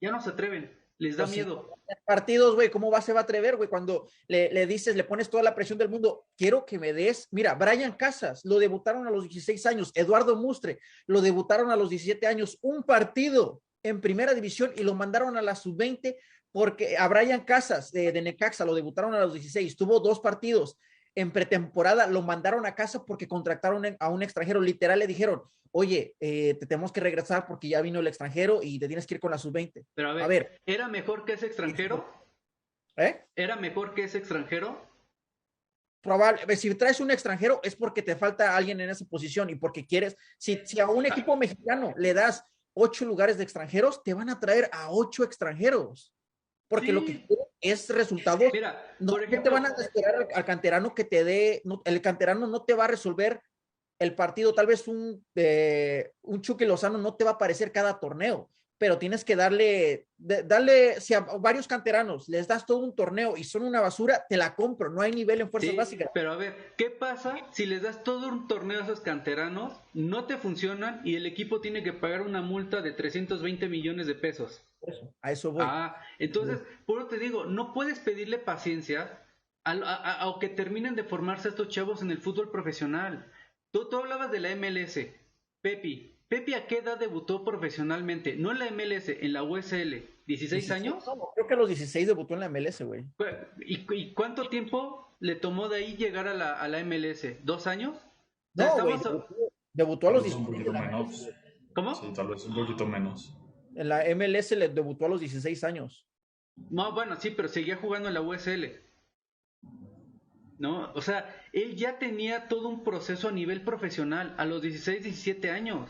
Ya no se atreven. Les da Pues sí, miedo. partidos, güey, ¿cómo se va a atrever, güey? Cuando le dices, le pones toda la presión del mundo, quiero que me des, mira, Brian Casas, lo debutaron a los 16 años, Eduardo Mustre, lo debutaron a los 17 años, un partido en primera división y lo mandaron a la sub-20 porque a Brian Casas de Necaxa lo debutaron a los 16, tuvo 2 partidos. En pretemporada lo mandaron a casa porque contrataron a un extranjero. Literal le dijeron, oye, te tenemos que regresar porque ya vino el extranjero y te tienes que ir con la sub-20. Pero A ver, ¿era mejor que ese extranjero? ¿eh? ¿Era mejor que ese extranjero? Probable, si traes un extranjero es porque te falta alguien en esa posición y porque quieres, si a un equipo mexicano le das 8 lugares de extranjeros, te van a traer a 8 extranjeros. Porque lo que Sí. quieren es resultados. Mira, No, por no te ejemplo, van a esperar al canterano que te dé, el canterano no te va a resolver el partido, tal vez un Chucky Lozano no te va a aparecer cada torneo, pero tienes que darle, si a varios canteranos les das todo un torneo y son una basura, te la compro, no hay nivel en fuerzas sí, básicas. pero a ver, ¿qué pasa si les das todo un torneo a esos canteranos, no te funcionan y el equipo tiene que pagar una multa de 320 millones de pesos? A eso voy. Entonces, por eso te digo, no puedes pedirle paciencia a que terminen de formarse estos chavos en el fútbol profesional. Tú hablabas de la MLS. Pepi, ¿a qué edad debutó profesionalmente? No en la MLS, en la USL. ¿16 años? No, creo que a los 16 debutó en la MLS, güey. ¿Y cuánto tiempo le tomó de ahí llegar a la MLS? ¿2 años? No, güey, debutó a los Tal vez un 16. poquito menos. ¿Cómo? Sí, tal vez un poquito menos. En la MLS le debutó a los 16 años. No, bueno, sí, pero seguía jugando en la USL. ¿No? O sea, él ya tenía todo un proceso a nivel profesional a los 16, 17 años.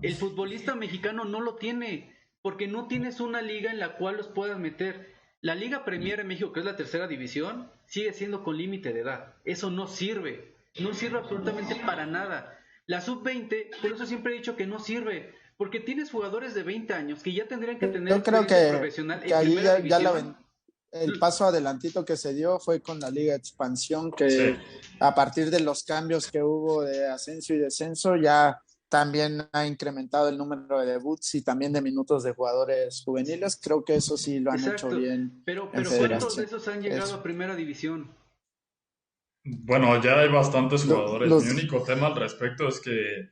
El futbolista mexicano no lo tiene, porque no tienes una liga en la cual los puedas meter. La Liga Premier en México, que es la tercera división, sigue siendo con límite de edad. Eso no sirve. No sirve absolutamente para nada. La sub-20, por eso siempre he dicho que no sirve. Porque tienes jugadores de 20 años que ya tendrían que tener Yo creo experiencia que profesional en ahí primera ya división. el paso adelantito que se dio fue con la Liga de Expansión, que Sí. a partir de los cambios que hubo de ascenso y descenso, ya también ha incrementado el número de debuts y también de minutos de jugadores juveniles. Creo que eso sí lo han Exacto. hecho bien. Pero en ¿cuántos de Federación. esos han llegado Eso. a primera división? Bueno, ya hay bastantes jugadores. los- Mi único tema al respecto es que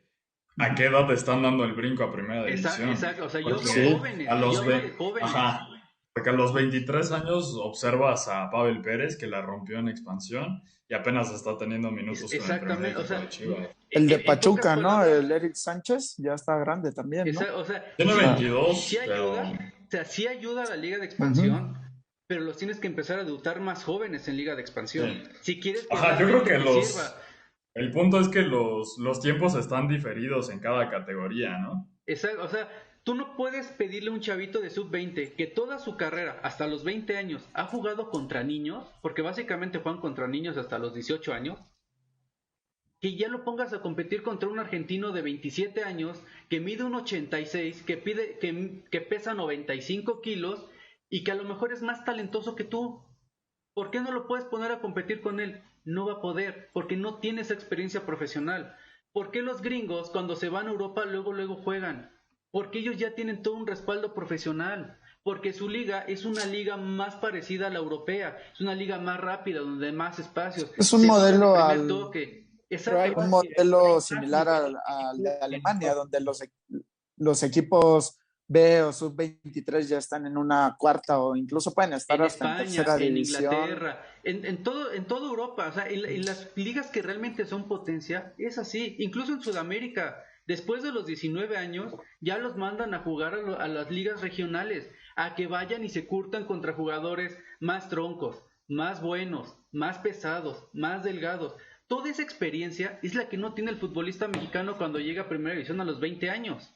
¿a qué edad te están dando el brinco a primera división? Exacto. O sea, yo hablo Porque de jóvenes. a los Yo hablo de 20 jóvenes. Ajá. Porque a los 23 años observas a Pavel Pérez, que la rompió en expansión y apenas está teniendo minutos con el primer Exactamente, equipo o sea, de Chivas. El de en Pachuca, pocas ¿no? palabras, El Eric Sánchez ya está grande también, ¿no? o sea, Tiene sí, 22, sí pero ayuda, o sea, sí ayuda a la liga de expansión, pero los tienes que empezar a debutar más jóvenes en liga de expansión. Sí. Si quieres que Ajá, yo creo realmente que te los... sirva. El punto es que los tiempos están diferidos en cada categoría, ¿no? Exacto, o sea, tú no puedes pedirle a un chavito de sub-20 que toda su carrera, hasta los 20 años, ha jugado contra niños, porque básicamente juegan contra niños hasta los 18 años, que ya lo pongas a competir contra un argentino de 27 años que mide un 86, que pesa 95 kilos y que a lo mejor es más talentoso que tú. ¿Por qué no lo puedes poner a competir con él? No va a poder, porque no tiene esa experiencia profesional. ¿Por qué los gringos cuando se van a Europa luego juegan? Porque ellos ya tienen todo un respaldo profesional. Porque su liga es una liga más parecida a la europea. Es una liga más rápida, donde hay más espacios. Es un modelo Exacto. un modelo similar al de Alemania, donde los equipos B o sub-23 ya están en una cuarta o incluso pueden estar hasta España, en tercera división. En Inglaterra, en toda Europa, o sea, en las ligas que realmente son potencia, es así. Incluso en Sudamérica, después de los 19 años, ya los mandan a jugar a las ligas regionales, a que vayan y se curtan contra jugadores más troncos, más buenos, más pesados, más delgados. Toda esa experiencia es la que no tiene el futbolista mexicano cuando llega a primera división a los 20 años.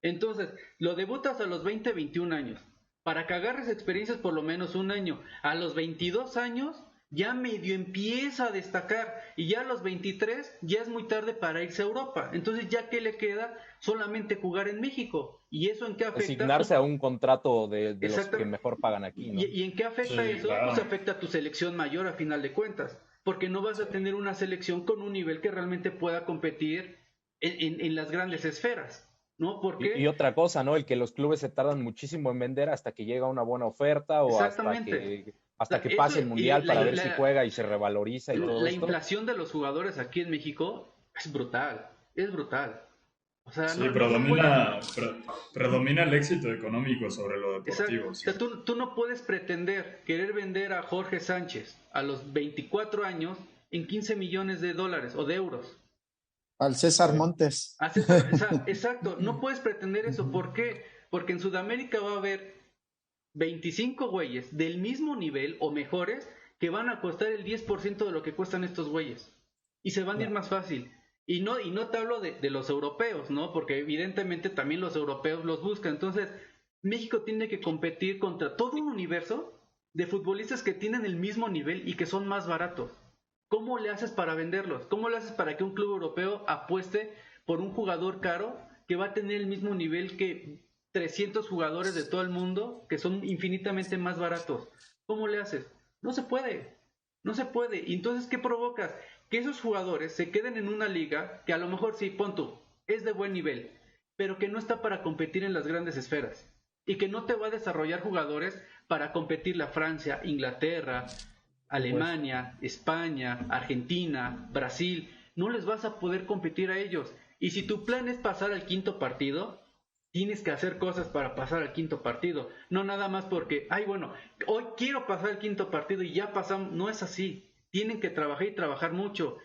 Entonces, lo debutas a los 20, 21 años. Para que agarres experiencias por lo menos un año. A los 22 años ya medio empieza a destacar. Y ya a los 23 ya es muy tarde para irse a Europa. Entonces, ¿ya qué le queda? Solamente jugar en México. ¿Y eso en qué afecta? Asignarse a un contrato de los que mejor pagan aquí, ¿no? ¿Y en qué afecta eso? Claro. Pues afecta a tu selección mayor a final de cuentas. Porque no vas a tener una selección con un nivel que realmente pueda competir en las grandes esferas. ¿No? Porque y otra cosa, ¿no? El que los clubes se tardan muchísimo en vender hasta que llega una buena oferta o hasta que pase el mundial para ver si juega y se revaloriza y todo la esto. inflación de los jugadores aquí en México es brutal, O sea, sí, predomina el éxito económico sobre lo deportivo. Exacto. Sí. O sea, tú no puedes querer vender a Jorge Sánchez a los 24 años en 15 millones de dólares o de euros. Al César Montes. Exacto, no puedes pretender eso. ¿Por qué? Porque en Sudamérica va a haber 25 güeyes del mismo nivel o mejores que van a costar el 10% de lo que cuestan estos güeyes. Y se van a ir más fácil. Y no te hablo de los europeos, ¿no? Porque evidentemente también los europeos los buscan. Entonces, México tiene que competir contra todo un universo de futbolistas que tienen el mismo nivel y que son más baratos. ¿Cómo le haces para venderlos? ¿Cómo le haces para que un club europeo apueste por un jugador caro que va a tener el mismo nivel que 300 jugadores de todo el mundo que son infinitamente más baratos? ¿Cómo le haces? No se puede. Y entonces, ¿qué provocas? Que esos jugadores se queden en una liga que a lo mejor sí, pon tú, es de buen nivel, pero que no está para competir en las grandes esferas y que no te va a desarrollar jugadores para competir la Francia, Inglaterra, Alemania, España, Argentina, Brasil. No les vas a poder competir a ellos. Y si tu plan es pasar al quinto partido, tienes que hacer cosas para pasar al quinto partido. No nada más porque, hoy quiero pasar al quinto partido y ya pasamos. No es así. Tienen que trabajar y trabajar mucho.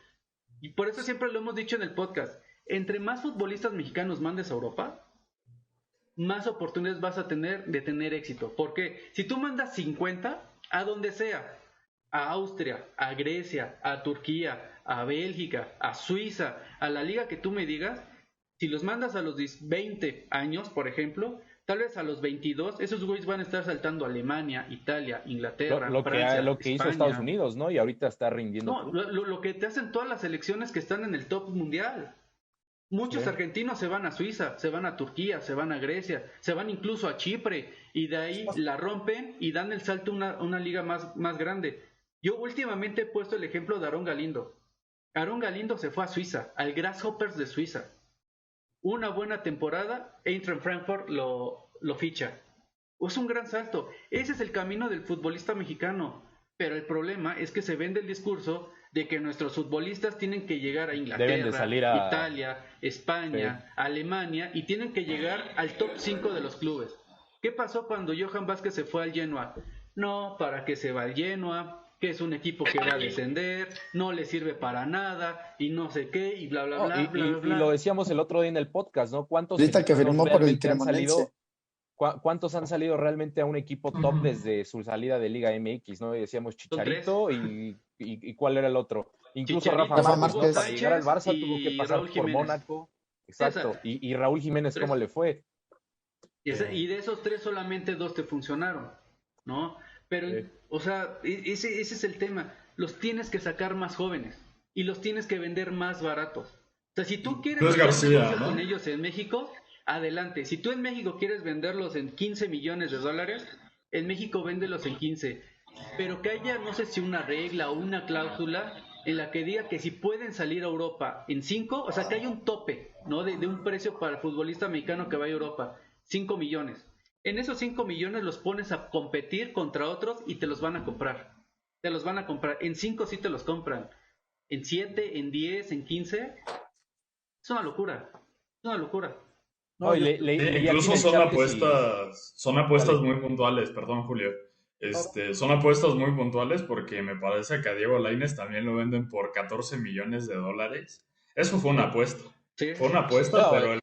Y por eso siempre lo hemos dicho en el podcast. Entre más futbolistas mexicanos mandes a Europa, más oportunidades vas a tener de tener éxito. Porque si tú mandas 50, a donde sea, a Austria, a Grecia, a Turquía, a Bélgica, a Suiza, a la liga que tú me digas, si los mandas a los 20 años, por ejemplo, tal vez a los 22, esos güeyes van a estar saltando a Alemania, Italia, Inglaterra, Francia, lo que hizo España. Estados Unidos, ¿no? Y ahorita está rindiendo. No, lo que te hacen todas las selecciones que están en el top mundial. Muchos argentinos se van a Suiza, se van a Turquía, se van a Grecia, se van incluso a Chipre y de ahí la rompen y dan el salto a una liga más grande. Yo últimamente he puesto el ejemplo de Aarón Galindo. Aarón Galindo se fue a Suiza, al Grasshoppers de Suiza. Una buena temporada, Eintracht Frankfurt lo ficha. Es un gran salto. Ese es el camino del futbolista mexicano. Pero el problema es que se vende el discurso de que nuestros futbolistas tienen que llegar a Inglaterra, Italia, España, Alemania y tienen que llegar al top 5 de los clubes. ¿Qué pasó cuando Johan Vázquez se fue al Genoa? No, ¿para qué se va al Genoa? Que es un equipo que va a descender, no le sirve para nada, y no sé qué, y bla, bla, bla, bla. Y lo decíamos el otro día en el podcast, ¿no? ¿Cuántos ahorita que firmó por el Cremonense? ¿Cuántos han salido realmente a un equipo top desde su salida de Liga MX, ¿no? Y decíamos Chicharito y ¿cuál era el otro? Incluso Rafa Márquez, ¿no? Para llegar al Barça tuvo que pasar por Mónaco. Exacto. Y Raúl Jiménez, ¿cómo le fue? Y de esos 3 solamente 2 te funcionaron, ¿no? Pero, o sea, ese es el tema. Los tienes que sacar más jóvenes y los tienes que vender más baratos. O sea, si tú quieres Luis hacer García, negocio ¿no? con ellos en México, adelante. Si tú en México quieres venderlos en 15 millones de dólares, en México véndelos en 15. Pero que haya, no sé si una regla o una cláusula en la que diga que si pueden salir a Europa en 5, o sea, que haya un tope, ¿no? De un precio para el futbolista mexicano que vaya a Europa, 5 millones. En esos 5 millones los pones a competir contra otros y te los van a comprar. Te los van a comprar. En 5 sí te los compran. En 7, en 10, en 15. Es una locura. Es una locura. No, y Sí, leí aquí incluso en el son chat que apuestas Dale. muy puntuales, perdón, Julio. Son apuestas muy puntuales porque me parece que a Diego Lainez también lo venden por 14 millones de dólares. Eso fue una apuesta. Sí. Fue una apuesta, No, pero y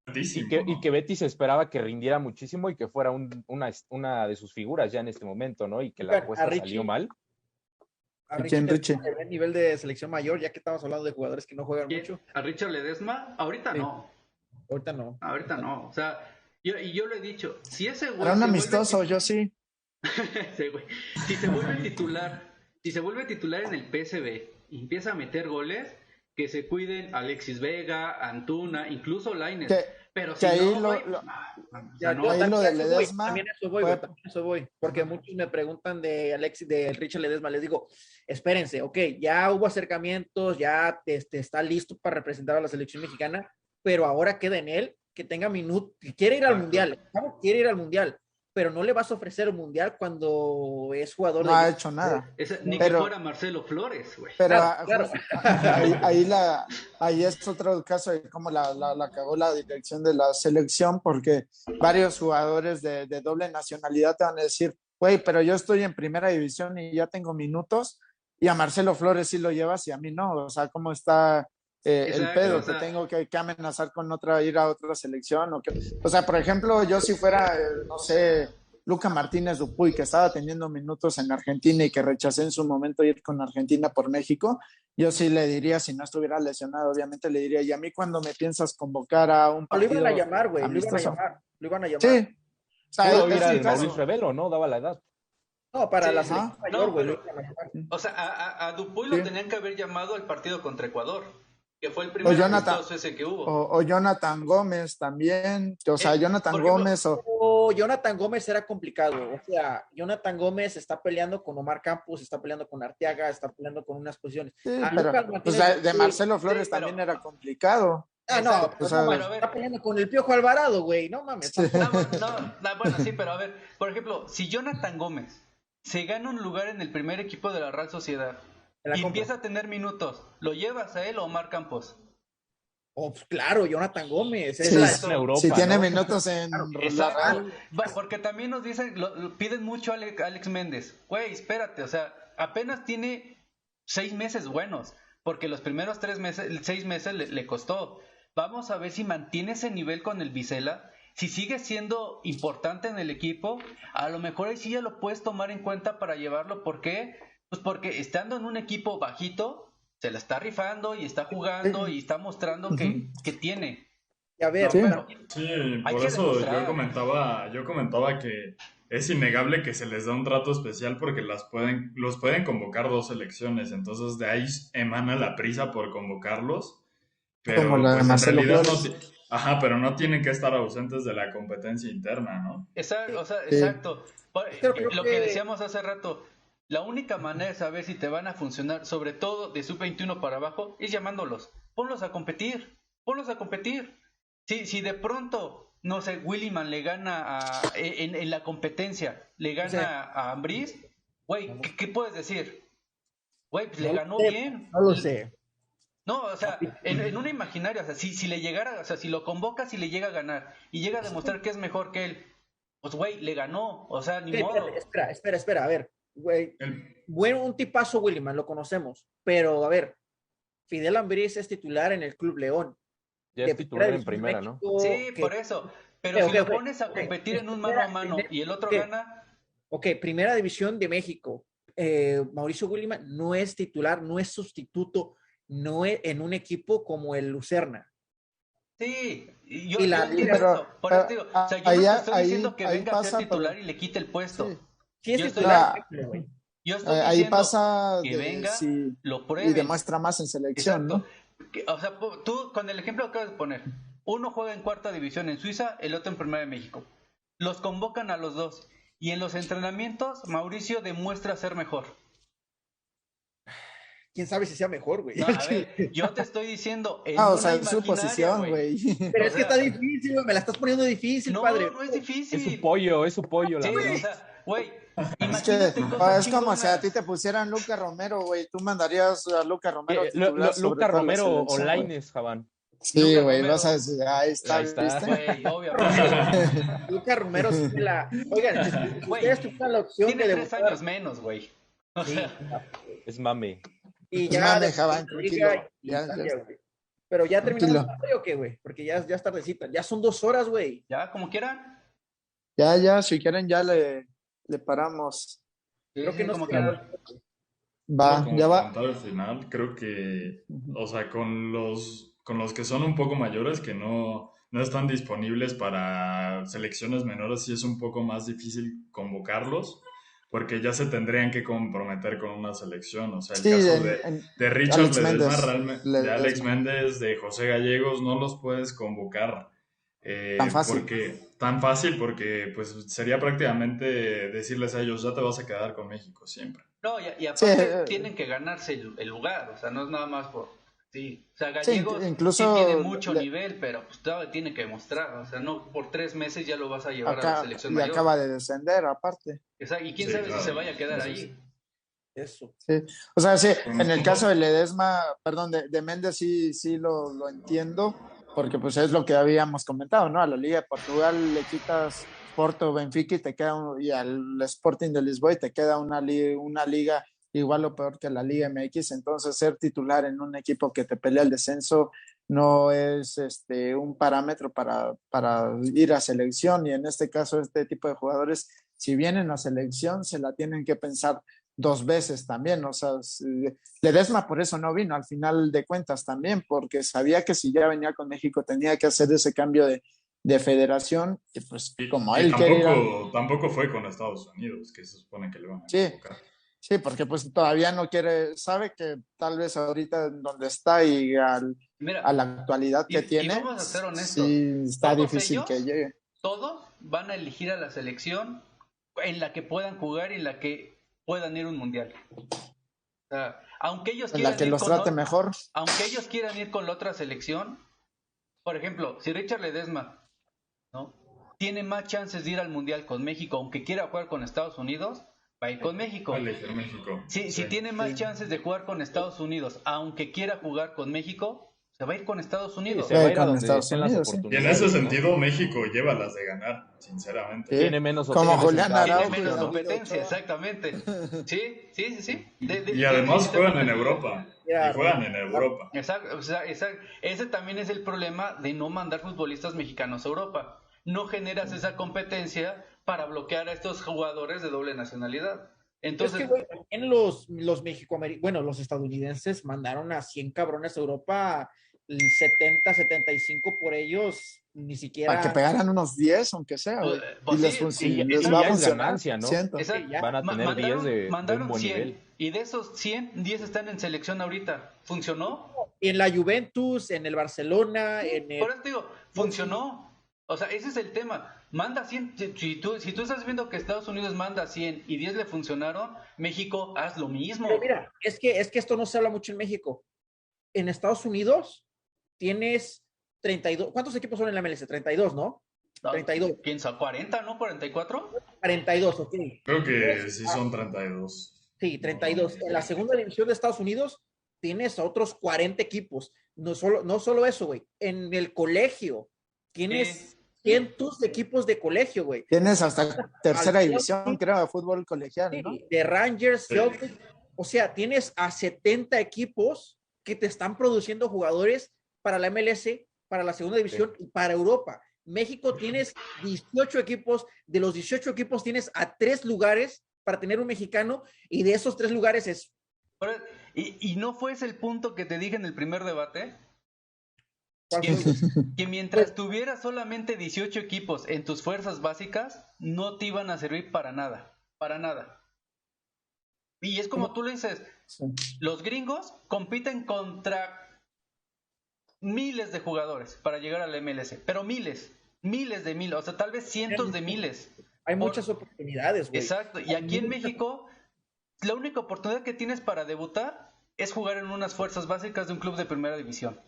altísimo, que, ¿no? y que Betis esperaba que rindiera muchísimo y que fuera una de sus figuras ya en este momento, ¿no? Y que la Oigan, apuesta salió mal. a ¿Y Richie quién, le Richie? le ve nivel de selección mayor, ya que estamos hablando de jugadores que no juegan ¿Quién? mucho. ¿A Richard Ledesma? Ahorita Sí, no. ahorita no. Ahorita no. O sea, yo lo he dicho. Si ese güey Era un se amistoso, yo sí. ese güey, si se vuelve titular, si se vuelve titular en el PSV y empieza a meter goles, que se cuiden Alexis Vega, Antuna, incluso Lainez. Que, Pero que si ahí no, lo, güey, lo- o sea, Ya, no. yo ahí lo también de a eso voy, Ledesma también a eso voy, fue, güey, también a eso voy, porque muchos me preguntan de Alexis, de Richard Ledesma, les digo, espérense, ok, ya hubo acercamientos, ya está listo para representar a la selección mexicana, pero ahora queda en él que tenga minutos, que quiere ir al Exacto. mundial, ¿no? Quiere ir al mundial, pero no le vas a ofrecer un mundial cuando es jugador no de ha hecho nada. Ni que Pero, fuera Marcelo Flores, güey. pero Claro. ahí es otro caso de cómo la cagó la dirección de la selección, porque varios jugadores de doble nacionalidad te van a decir, güey, pero yo estoy en primera división y ya tengo minutos, y a Marcelo Flores sí lo llevas y a mí no. O sea, ¿cómo está el Exacto, pedo? o sea, Que tengo que amenazar con ir a otra selección. O sea, por ejemplo, yo si fuera, no sé, Luca Martínez Dupuy, que estaba teniendo minutos en Argentina y que rechacé en su momento ir con Argentina por México, yo sí le diría, si no estuviera lesionado, obviamente le diría, y a mí cuando me piensas convocar a un Lo iban a partido llamar, güey, amistoso. lo iban a llamar. Sí, o sea, Pudo es ir un al caso. Mauricio Revelo, ¿no? Daba la edad. No, para sí, la sí. selección Ajá. mayor, No, güey, pero, lo iban a llamar. o sea, a Dupuy Sí. lo tenían que haber llamado al partido contra Ecuador, que fue el O primer Jonathan, amistoso ese que hubo. o Jonathan Gómez también, o sea, Jonathan Por ejemplo, Gómez o Jonathan Gómez era complicado. O sea, Jonathan Gómez está peleando con Omar Campos, está peleando con Arteaga, está peleando con unas posiciones. sí, A pero Lucas pues Martínez. de Marcelo Flores sí, pero- también era complicado. Ah, no, Exacto. pues O sea, no Pero mames, a ver, está peleando con el Piojo Alvarado, güey. No mames. Sí. bueno, sí, pero a ver, por ejemplo, si Jonathan Gómez se gana un lugar en el primer equipo de la Real Sociedad Te la y compro. empieza a tener minutos, ¿lo llevas a él o a Omar Campos? Oh, pues claro, Jonathan Gómez. Es Sí, la- Exacto. En Europa, si tiene ¿no? minutos en la Exacto. Real. Porque también nos dicen, lo piden mucho a Alex Méndez. Güey, espérate, o sea, apenas tiene 6 meses buenos, porque los primeros 6 meses le costó. Vamos a ver si mantiene ese nivel con el Vizela. Si sigue siendo importante en el equipo, a lo mejor ahí sí ya lo puedes tomar en cuenta para llevarlo. ¿Por qué? Pues porque estando en un equipo bajito, se la está rifando y está jugando y está mostrando que tiene. Y a ver, No, Sí. pero Sí, hay por que eso demostrar. yo comentaba que es innegable que se les da un trato especial porque los pueden convocar 2 selecciones, entonces de ahí emana la prisa por convocarlos, pero Como la de pues en Marcelo realidad Flores. pero no tienen que estar ausentes de la competencia interna, ¿no? Exacto, o sea, Sí. exacto. Pero creo Lo que que- decíamos hace rato, la única manera de saber si te van a funcionar, sobre todo de sub-21 para abajo, es llamándolos. Ponlos a competir, ponlos a competir. Si de pronto, no sé, Williman le gana en la competencia, le gana Sí. a Ambriz, güey, ¿qué puedes decir? Güey, pues le No lo ganó sé, bien. No lo sé. No, o sea, en una imaginaria, o sea, si le llegara, o sea, si lo convocas y le llega a ganar y llega a demostrar que es mejor que él, pues güey, le ganó, o sea, ni modo. Espera, a ver, güey. El- Bueno, un tipazo Williman, lo conocemos, pero a ver, Fidel Ambriz es titular en el Club León. Ya de es titular en División de primera, ¿no? México, Sí, que- por eso. Pero Ok, si lo ok, pones a ok. competir en un mano Espera, a mano y el otro ok. gana, Ok, Primera División de México. Mauricio Williman no es titular, no es sustituto, no es en un equipo como el Lucerna. Sí, Y la yo liga, entiendo eso. Por eso digo, o sea, yo no te estoy diciendo que ahí venga a ser pasa, titular pero y le quite el puesto. sí. sí es Yo estoy, titular, No, güey. yo estoy ahí diciendo pasa que de venga, si lo y prueben. demuestra más en selección, Exacto. ¿no? O sea, tú con el ejemplo que acabas de poner, uno juega en cuarta división en Suiza, el otro en primera de México. Los convocan a los dos y en los entrenamientos Mauricio demuestra ser mejor. Quién sabe si sea mejor, güey. No, a ver, yo te estoy diciendo en Ah, o una sea, es su imaginaria, posición, güey. güey. Pero O es que sea, está difícil, güey. Me la estás poniendo difícil, padre. no es Es su difícil. pollo, la Sí, o verdad. sea, güey, Es que imagínate cosas es como si a ti chingonas. te pusieran Luca Romero, güey. Tú mandarías a Luca Romero titular sobre Luca toda la Romero o selección, güey. Lainez, Javán. Sí, Lucas güey, vas Romero, a decir, ahí está, Ahí está. ¿viste? güey, obviamente. Lucas Romero sí me la. Oigan, si Güey, ustedes tuvieran la opción tiene de 3 años debutar. menos, güey. O Sí, sea, Es mame. y Es ya mame, de Javán, la Liga tranquilo. y Ya, Italia, güey. Pero ya terminamos tranquilo. la tarde o qué, güey? Porque ya es tardecita. Ya son 2 horas, güey. ya, como quieran. Ya, si quieren, ya le paramos. Sí, Creo que sí, no como se grabó. quieran. Va, Solo como ya va. comentario final, creo que, Ujú. o sea, con los que son un poco mayores, que no están disponibles para selecciones menores, sí es un poco más difícil convocarlos, porque ya se tendrían que comprometer con una selección. O sea, el Sí, caso de Richard Alex Ledesma, Méndez. de Alex Ledesma. Méndez, de José Gallegos, no los puedes convocar Tan fácil. porque tan fácil, porque pues sería prácticamente decirles a ellos, ya te vas a quedar con México siempre. No, y Sí, aparte tienen que ganarse el lugar, o sea, no es nada más por... Sí, o sea, sí, Gallegos sí tiene incluso mucho nivel, pero pues todavía tiene que demostrar, o sea, no por 3 meses ya lo vas a llevar a la selección y mayor. acaba de descender, aparte. Exacto, y quién Sí, sabe si claro. se vaya a quedar Entonces, ahí. Eso. sí. O sea, sí, Con en el nosotros, caso de Ledesma, perdón, de Méndez sí lo entiendo, porque pues es lo que habíamos comentado, ¿no? A la Liga de Portugal le quitas Porto, Benfica y te queda y al Sporting de Lisboa y te queda una liga igual o peor que la Liga MX, entonces ser titular en un equipo que te pelea el descenso no es un parámetro para ir a selección, y en este caso este tipo de jugadores, si vienen a selección, se la tienen que pensar 2 veces también. O sea, Ledesma por eso no vino al final de cuentas también, porque sabía que si ya venía con México tenía que hacer ese cambio de federación, y pues como y él quería, tampoco fue con Estados Unidos, que se supone que le van a sí, convocar. sí, porque pues todavía no quiere, sabe que tal vez ahorita en donde está y a Mira, la actualidad que y tiene, vamos a ser honestos, sí está todos difícil que ellos, llegue. todos van a elegir a la selección en la que puedan jugar y en la que puedan ir a un mundial. O sea, aunque ellos En la quieran que ir los con trate mejor. aunque ellos quieran ir con la otra selección, por ejemplo, si Richard Ledesma, ¿no?, tiene más chances de ir al mundial con México, aunque quiera jugar con Estados Unidos, va a ir con México. Va a elegir México. Si Sí. tiene más chances de jugar con Estados Unidos, aunque quiera jugar con México, se va a ir con Estados Sí, Unidos. se va a ir a Con donde Estados estén las Unidos, sí. Y en oportunidades. ese ¿no? sentido, México lleva las de ganar, sinceramente. Sí. Tiene menos Como opciones Julián en cada Araujo Tiene y menos posición, ¿no? David competencia, Ochoa. exactamente. Sí. Y además juegan en Definitivamente. Europa. Ya, Y juegan en Europa. Exacto, o sea, ese también es el problema de no mandar futbolistas mexicanos a Europa. No generas esa competencia para bloquear a estos jugadores de doble nacionalidad. Es Entonces, que, güey, también los mexicoamericanos, bueno, los estadounidenses mandaron a 100 cabrones a Europa, el 70, 75 por ellos, ni Para que siquiera. pegaran unos 10, aunque sea, güey. pues Y sí, les y va a ya es funcionar, ganancia, ¿no? siento. exacto. ya. Van a tener 10 de un mandaron buen 100 nivel. y de esos 100, 10 están en selección ahorita. ¿Funcionó? En la Juventus, en el Barcelona, en el. Por eso te digo, funcionó. O sea, ese es el tema. Manda 100. Si tú estás viendo que Estados Unidos manda 100 y 10 le funcionaron, México, haz lo mismo. Pero mira, es que esto no se habla mucho en México. En Estados Unidos tienes 32. ¿Cuántos equipos son en la MLS? 32, ¿no? 32. ¿Quién sabe? ¿40, no? ¿44? 42, ok. Creo que sí son 32. Sí, 32. En la segunda división de Estados Unidos tienes a otros 40 equipos. No solo eso, güey. En el colegio tienes cientos de equipos de colegio, güey. Tienes hasta tercera división, creo, de fútbol colegial, ¿no? De Rangers, Sí. Celtic. O sea, tienes a 70 equipos que te están produciendo jugadores para la MLS, para la segunda división y para Europa. México tienes 18 equipos, de los 18 equipos tienes a 3 lugares para tener un mexicano, y de esos 3 lugares es... ¿Y no fue ese el punto que te dije en el primer debate? ¿Cuál que, fue? que mientras tuvieras solamente 18 equipos en tus fuerzas básicas, no te iban a servir para nada, para nada. Y es como tú le dices, Sí. los gringos compiten contra miles de jugadores para llegar al MLS, pero miles de miles, o sea, tal vez cientos de miles. Hay muchas oportunidades, güey. Exacto, y aquí en México, la única oportunidad que tienes para debutar es jugar en unas fuerzas básicas de un club de primera división.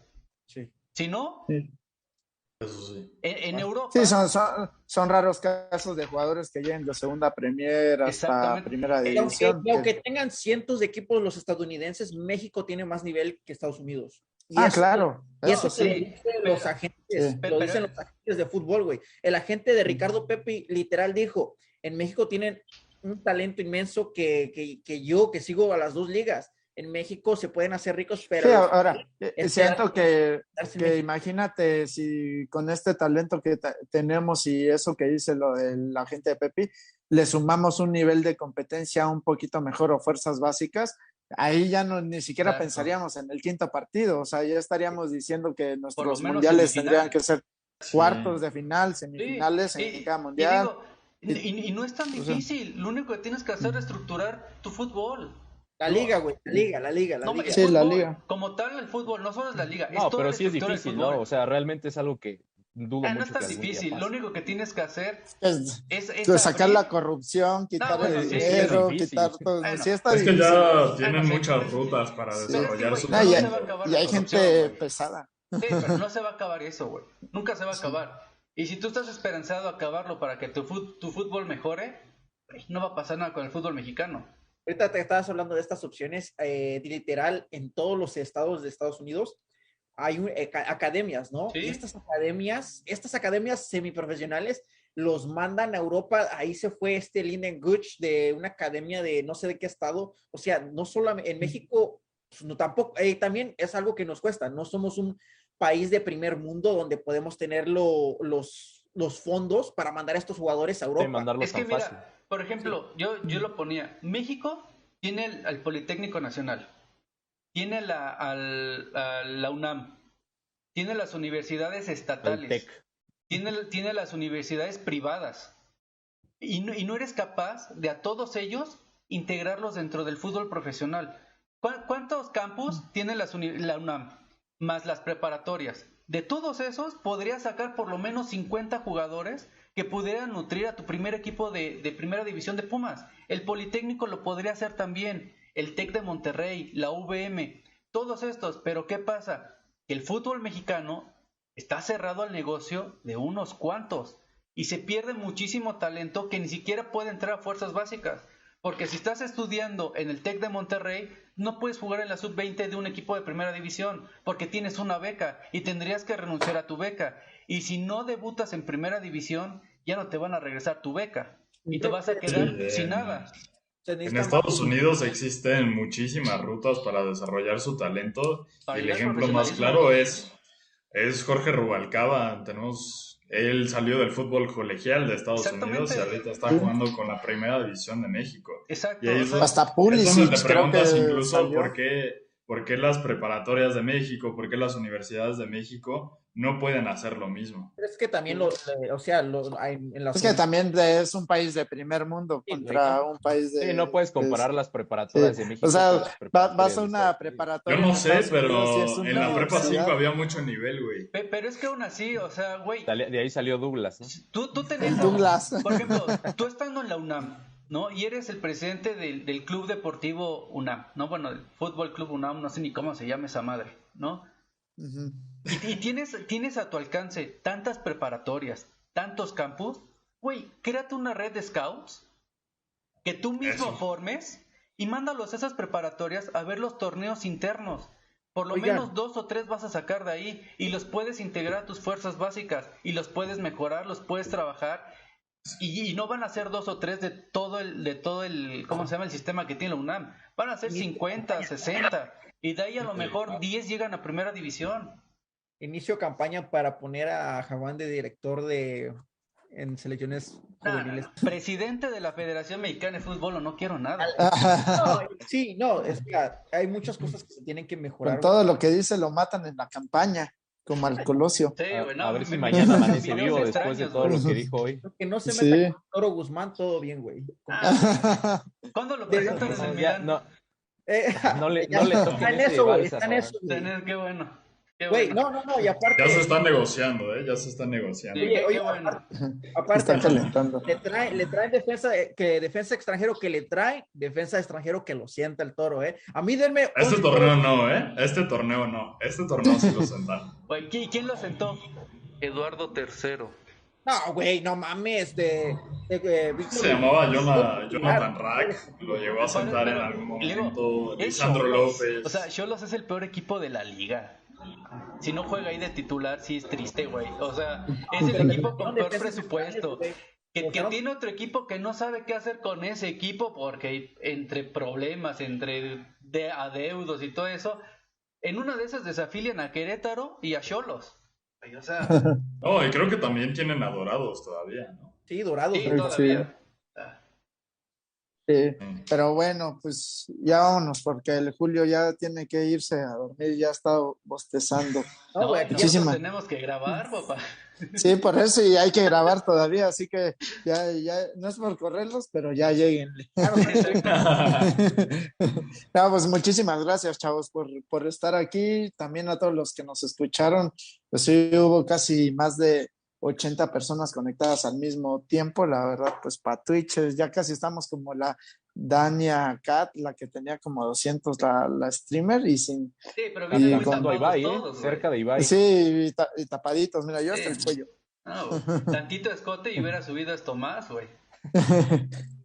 Sí. Si no, Sí. Eso sí. en Europa... Sí, son raros casos de jugadores que lleguen de segunda Premier hasta Exactamente. primera Y división. aunque tengan cientos de equipos los estadounidenses, México tiene más nivel que Estados Unidos. Y Claro. Y eso sí, se lo dicen los agentes, sí. lo dicen los agentes de fútbol, güey. El agente de Ricardo Pepi literal dijo, en México tienen un talento inmenso que yo, que sigo a las dos ligas, en México se pueden hacer ricos, pero... Sí, ahora, es siento que México. imagínate si con este talento que tenemos y eso que dice lo del agente de Pepi, le sumamos un nivel de competencia un poquito mejor o fuerzas básicas, ahí ya no ni siquiera Exacto. pensaríamos en el quinto partido, o sea, ya estaríamos diciendo que nuestros menos mundiales semifinales. tendrían que ser cuartos de final, semifinales Sí, en cada mundial. Y no es tan difícil, lo único que tienes que hacer es estructurar tu fútbol. La liga, güey, la liga. No, liga. el Sí, la fútbol, liga. como tal, el fútbol no solo es la liga, es No, toda pero la sí es estructura del difícil, fútbol. ¿no? O sea, realmente es algo que dudo no mucho es tan que algún día difícil, pase. lo único que tienes que hacer Es es sacar abrir- la corrupción, quitar bueno, el sí, dinero, es difícil. quitar todo. Bueno, Sí, está Es que difícil. ya tienen sí. muchas rutas para Sí. desarrollar Pero es su que, No, güey, y, no hay, se va a acabar y la hay corrupción, gente güey. pesada. Sí, pero no se va a acabar eso, güey. Nunca se va a acabar. Y si tú estás esperanzado a acabarlo para que tu fútbol mejore, no va a pasar nada con el fútbol mexicano. Ahorita te estabas hablando de estas opciones, literal, en todos los estados de Estados Unidos hay academias, ¿no? Sí. Y estas academias semiprofesionales los mandan a Europa. Ahí se fue Linden Guch de una academia de no sé de qué estado. O sea, no solamente en México, pues, no tampoco, también es algo que nos cuesta. No somos un país de primer mundo donde podemos tener los fondos para mandar a estos jugadores a Europa. Sí, mandarlos Es que tan mira, fácil. por ejemplo, yo lo ponía. México tiene al Politécnico Nacional, tiene la UNAM, tiene las universidades El estatales, TEC. tiene las universidades privadas. Y no eres capaz de a todos ellos integrarlos dentro del fútbol profesional. ¿Cuántos campus tiene la UNAM? Más las preparatorias. De todos esos, podrías sacar por lo menos 50 jugadores que pudieran nutrir a tu primer equipo de primera división de Pumas. El Politécnico lo podría hacer también, el TEC de Monterrey, la UVM, todos estos. Pero ¿qué pasa? Que el fútbol mexicano está cerrado al negocio de unos cuantos y se pierde muchísimo talento que ni siquiera puede entrar a fuerzas básicas. Porque si estás estudiando en el TEC de Monterrey, no puedes jugar en la sub-20 de un equipo de primera división, porque tienes una beca y tendrías que renunciar a tu beca. Y si no debutas en primera división, ya no te van a regresar tu beca y te vas a quedar sin nada. En Estados Unidos existen muchísimas rutas para desarrollar su talento. Para Y el llegar al ejemplo más profesionalismo. claro es Jorge Rubalcaba. Él salió del fútbol colegial de Estados Exactamente. Unidos y ahorita está jugando con la primera división de México. Exacto. Y ahí o sea, Hasta es donde Pulisic te creo que preguntas incluso salió. por qué las preparatorias de México, por qué las universidades de México no pueden hacer lo mismo. Pero es que también en las Es que también es un país de primer mundo Sí, contra un país de... Sí, no puedes comparar de- las preparatorias sí. de México O sea, con las preparatorias vas a de una Estados Unidos. preparatoria. Yo no en sé, Estados Unidos y es pero una en la prepa 5 universidad. había mucho nivel, güey. pero es que aún así, o sea, güey, De ahí salió Douglas, ¿no? tú tenías, El Douglas. por ejemplo, tú estando en la UNAM, ¿no? Y eres el presidente del Club Deportivo UNAM, ¿no? Bueno, el Fútbol Club UNAM, no sé ni cómo se llama esa madre, ¿no? Ujú. Y tienes a tu alcance tantas preparatorias, tantos campus, güey, créate una red de scouts que tú mismo Eso. formes y mándalos a esas preparatorias a ver los torneos internos. Por lo Oigan. menos 2 o 3 vas a sacar de ahí y los puedes integrar a tus fuerzas básicas y los puedes mejorar, los puedes trabajar y no van a ser 2 o 3 de todo el ¿cómo se llama? El sistema que tiene la UNAM. Van a ser 50, 60 y de ahí a lo mejor 10 llegan a primera división. inicio campaña para poner a Jaguán de director en selecciones juveniles. Presidente de la Federación Mexicana de Fútbol, o no quiero nada. No, sí, no, es que hay muchas cosas que se tienen que mejorar. Con todo lo que dice lo matan en la campaña. como al Colosio. Sí, güey, no, A ver si me- mañana me- amanece videos vivo después de extraños, todo güey. lo que dijo hoy. Que no se Sí. meta con Toro Guzmán, todo bien, güey. ¿Cuándo lo De- presentan en el Ya, Milán? no le Ya toquen está en ese eso, güey, Balsas está en ahora. eso, güey. Tener, qué bueno. Qué Güey, bueno. no, y aparte, Ya se está negociando, ya se está negociando. Sí, oye, qué bueno. aparte, Están calentando. le traen defensa, defensa extranjero que le trae, defensa extranjero que lo sienta el Toro, A mí denme Este 11 torneo toros. no, Este torneo no. Este torneo sí lo sentaron. Güey, ¿quién lo sentó? Eduardo III. No, güey, no mames, Víctor- Se llamaba Jonathan Rack. Lo llegó a sentar en algún momento. Es Lisandro Xolos. López. O sea, Xolos es el peor equipo de la liga. Si no juega ahí de titular, sí es triste, güey. O sea, es el equipo con peor presupuesto. Que tiene otro equipo que no sabe qué hacer con ese equipo porque entre problemas, entre adeudos y todo eso, en una de esas desafilian a Querétaro y a Xolos. O sea, No, y creo que también tienen a Dorados todavía, ¿no? Sí, Dorados. sí, güey. todavía. Sí, pero bueno, pues ya vámonos porque el Julio ya tiene que irse a dormir, ya está bostezando. No, güey, nosotros muchísima. tenemos que grabar, papá. Sí, por eso y hay que grabar todavía, así que ya no es por correrlos, pero ya lleguen. No, pues muchísimas gracias, chavos, por estar aquí. También a todos los que nos escucharon. Pues sí, hubo casi más de 80 personas conectadas al mismo tiempo. La verdad, pues para Twitch ya casi estamos como la Dania Cat, la que tenía como 200 la streamer y sin... Sí, pero Y vienen muy con Pasando a tapados Ibai, todos, güey. cerca de Ibai. Sí, y tapaditos. Mira, yo hasta el Sí. cuello. No, güey. Tantito escote y hubiera subido esto más, güey.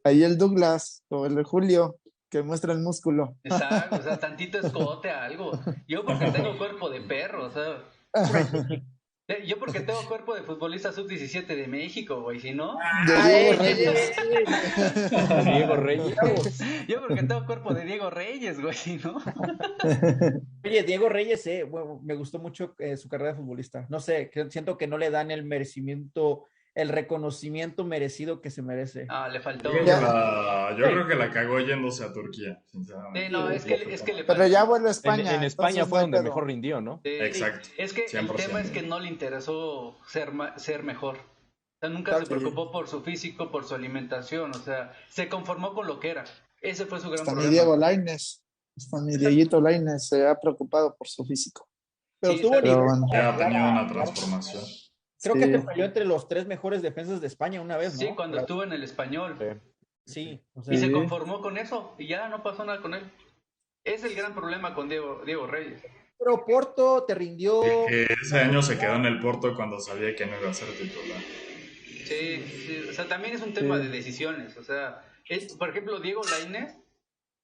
Ahí el Douglas o el Julio que muestra el músculo. Exacto, o sea, tantito escote, algo. Yo porque tengo cuerpo de perro, o sea. Yo porque tengo cuerpo de futbolista sub-17 de México, güey, si no. De Diego Reyes. Diego Reyes. Yo porque tengo cuerpo de Diego Reyes, güey, si no. Oye, Diego Reyes, bueno, me gustó mucho su carrera de futbolista. No sé, siento que no le dan el merecimiento, el reconocimiento merecido que se merece. Ah, le faltó. Yo creo que la cagó yéndose a Turquía, sinceramente. Sí, no, es que le faltó. Pero ya vuelve a España. En España entonces fue no hay donde pedo. mejor rindió, ¿no? Sí, Exacto, es que el 100%. tema es que no le interesó ser mejor. O sea, nunca Claro se que preocupó por su físico, por su alimentación. O sea, se conformó con lo que era. Ese fue su gran Hasta mi problema. Diego Lainez. Hasta mi Dieguito Lainez se ha preocupado por su físico. Pero Sí, tuvo pero nivel. bueno. Ya ha tenido una transformación. Creo Sí. que se peleó entre los 3 mejores defensas de España una vez, ¿no? Sí, cuando estuvo en el Español. Sí, o Y sea, se Sí. conformó con eso. Y ya no pasó nada con él. Es el gran problema con Diego Reyes. pero Porto te rindió. Que ese año se quedó en el Porto cuando sabía que no iba a ser titular. Sí, o sea, también es un tema Sí. de decisiones. O sea, por ejemplo, Diego Lainez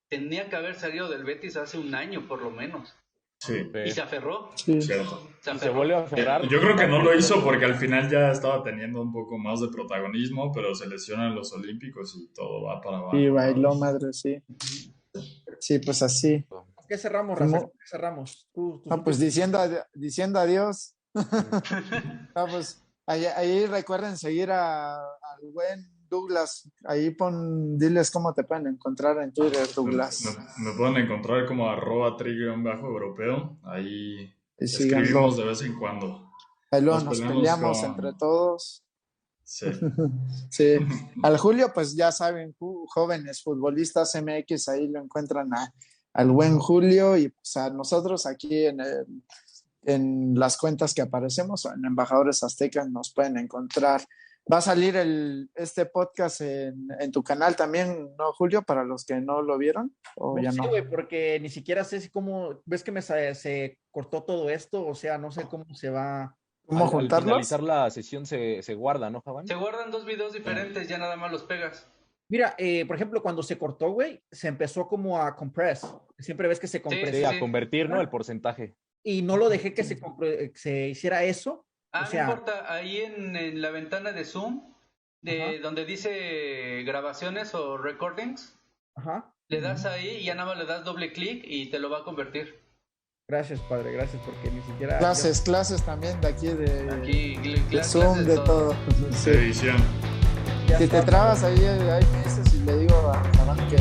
tenía que haber salido del Betis hace un año, por lo menos. Sí, Y se aferró. Sí. cierto. Y se vuelve a aferrar. Yo creo que no lo hizo porque al final ya estaba teniendo un poco más de protagonismo, pero se lesionan los Olímpicos y todo va para abajo. Y bailó madre, sí. Sí, pues así. ¿Qué cerramos, ¿Cómo? Rafa? ¿Qué cerramos? Tú, No, pues diciendo adiós. No, pues ahí recuerden seguir al buen Douglas. Ahí diles cómo te pueden encontrar en Twitter, Douglas. Me pueden encontrar como @tri_europeo. Ahí Y escribimos síganlo. de vez en cuando. Ahí luego nos nos peleamos peleamos con- entre todos. Sí. Sí. Al Julio, pues ya saben, jóvenes futbolistas MX, ahí lo encuentran al buen Julio y pues a nosotros aquí en las cuentas que aparecemos, en Embajadores Aztecas nos pueden encontrar. Va a salir este podcast en tu canal también, ¿no, Julio? Para los que no lo vieron, o ya Sí, no. güey, porque ni siquiera sé si cómo. ¿Ves que se cortó todo esto? O sea, no sé cómo se va. ¿Cómo Al juntarlos? finalizar la sesión se guarda, ¿no, Javan? Se guardan 2 videos diferentes, ya nada más los pegas. Mira, por ejemplo, cuando se cortó, güey, se empezó como a compress. Siempre ves que se compresa. Sí, a convertir, ¿no? El porcentaje. Y no lo dejé que se hiciera eso. Ah, O sea- no importa, ahí en la ventana de Zoom, Ajá. donde dice grabaciones o recordings, Ajá. le das ahí y ya nada más le das doble clic y te lo va a convertir. Gracias, padre, gracias, porque ni siquiera. Clases también de aquí Aquí, de Zoom, de todo. Sí. Edición. Ya Si te está. trabas ahí me dices y le digo a Juan que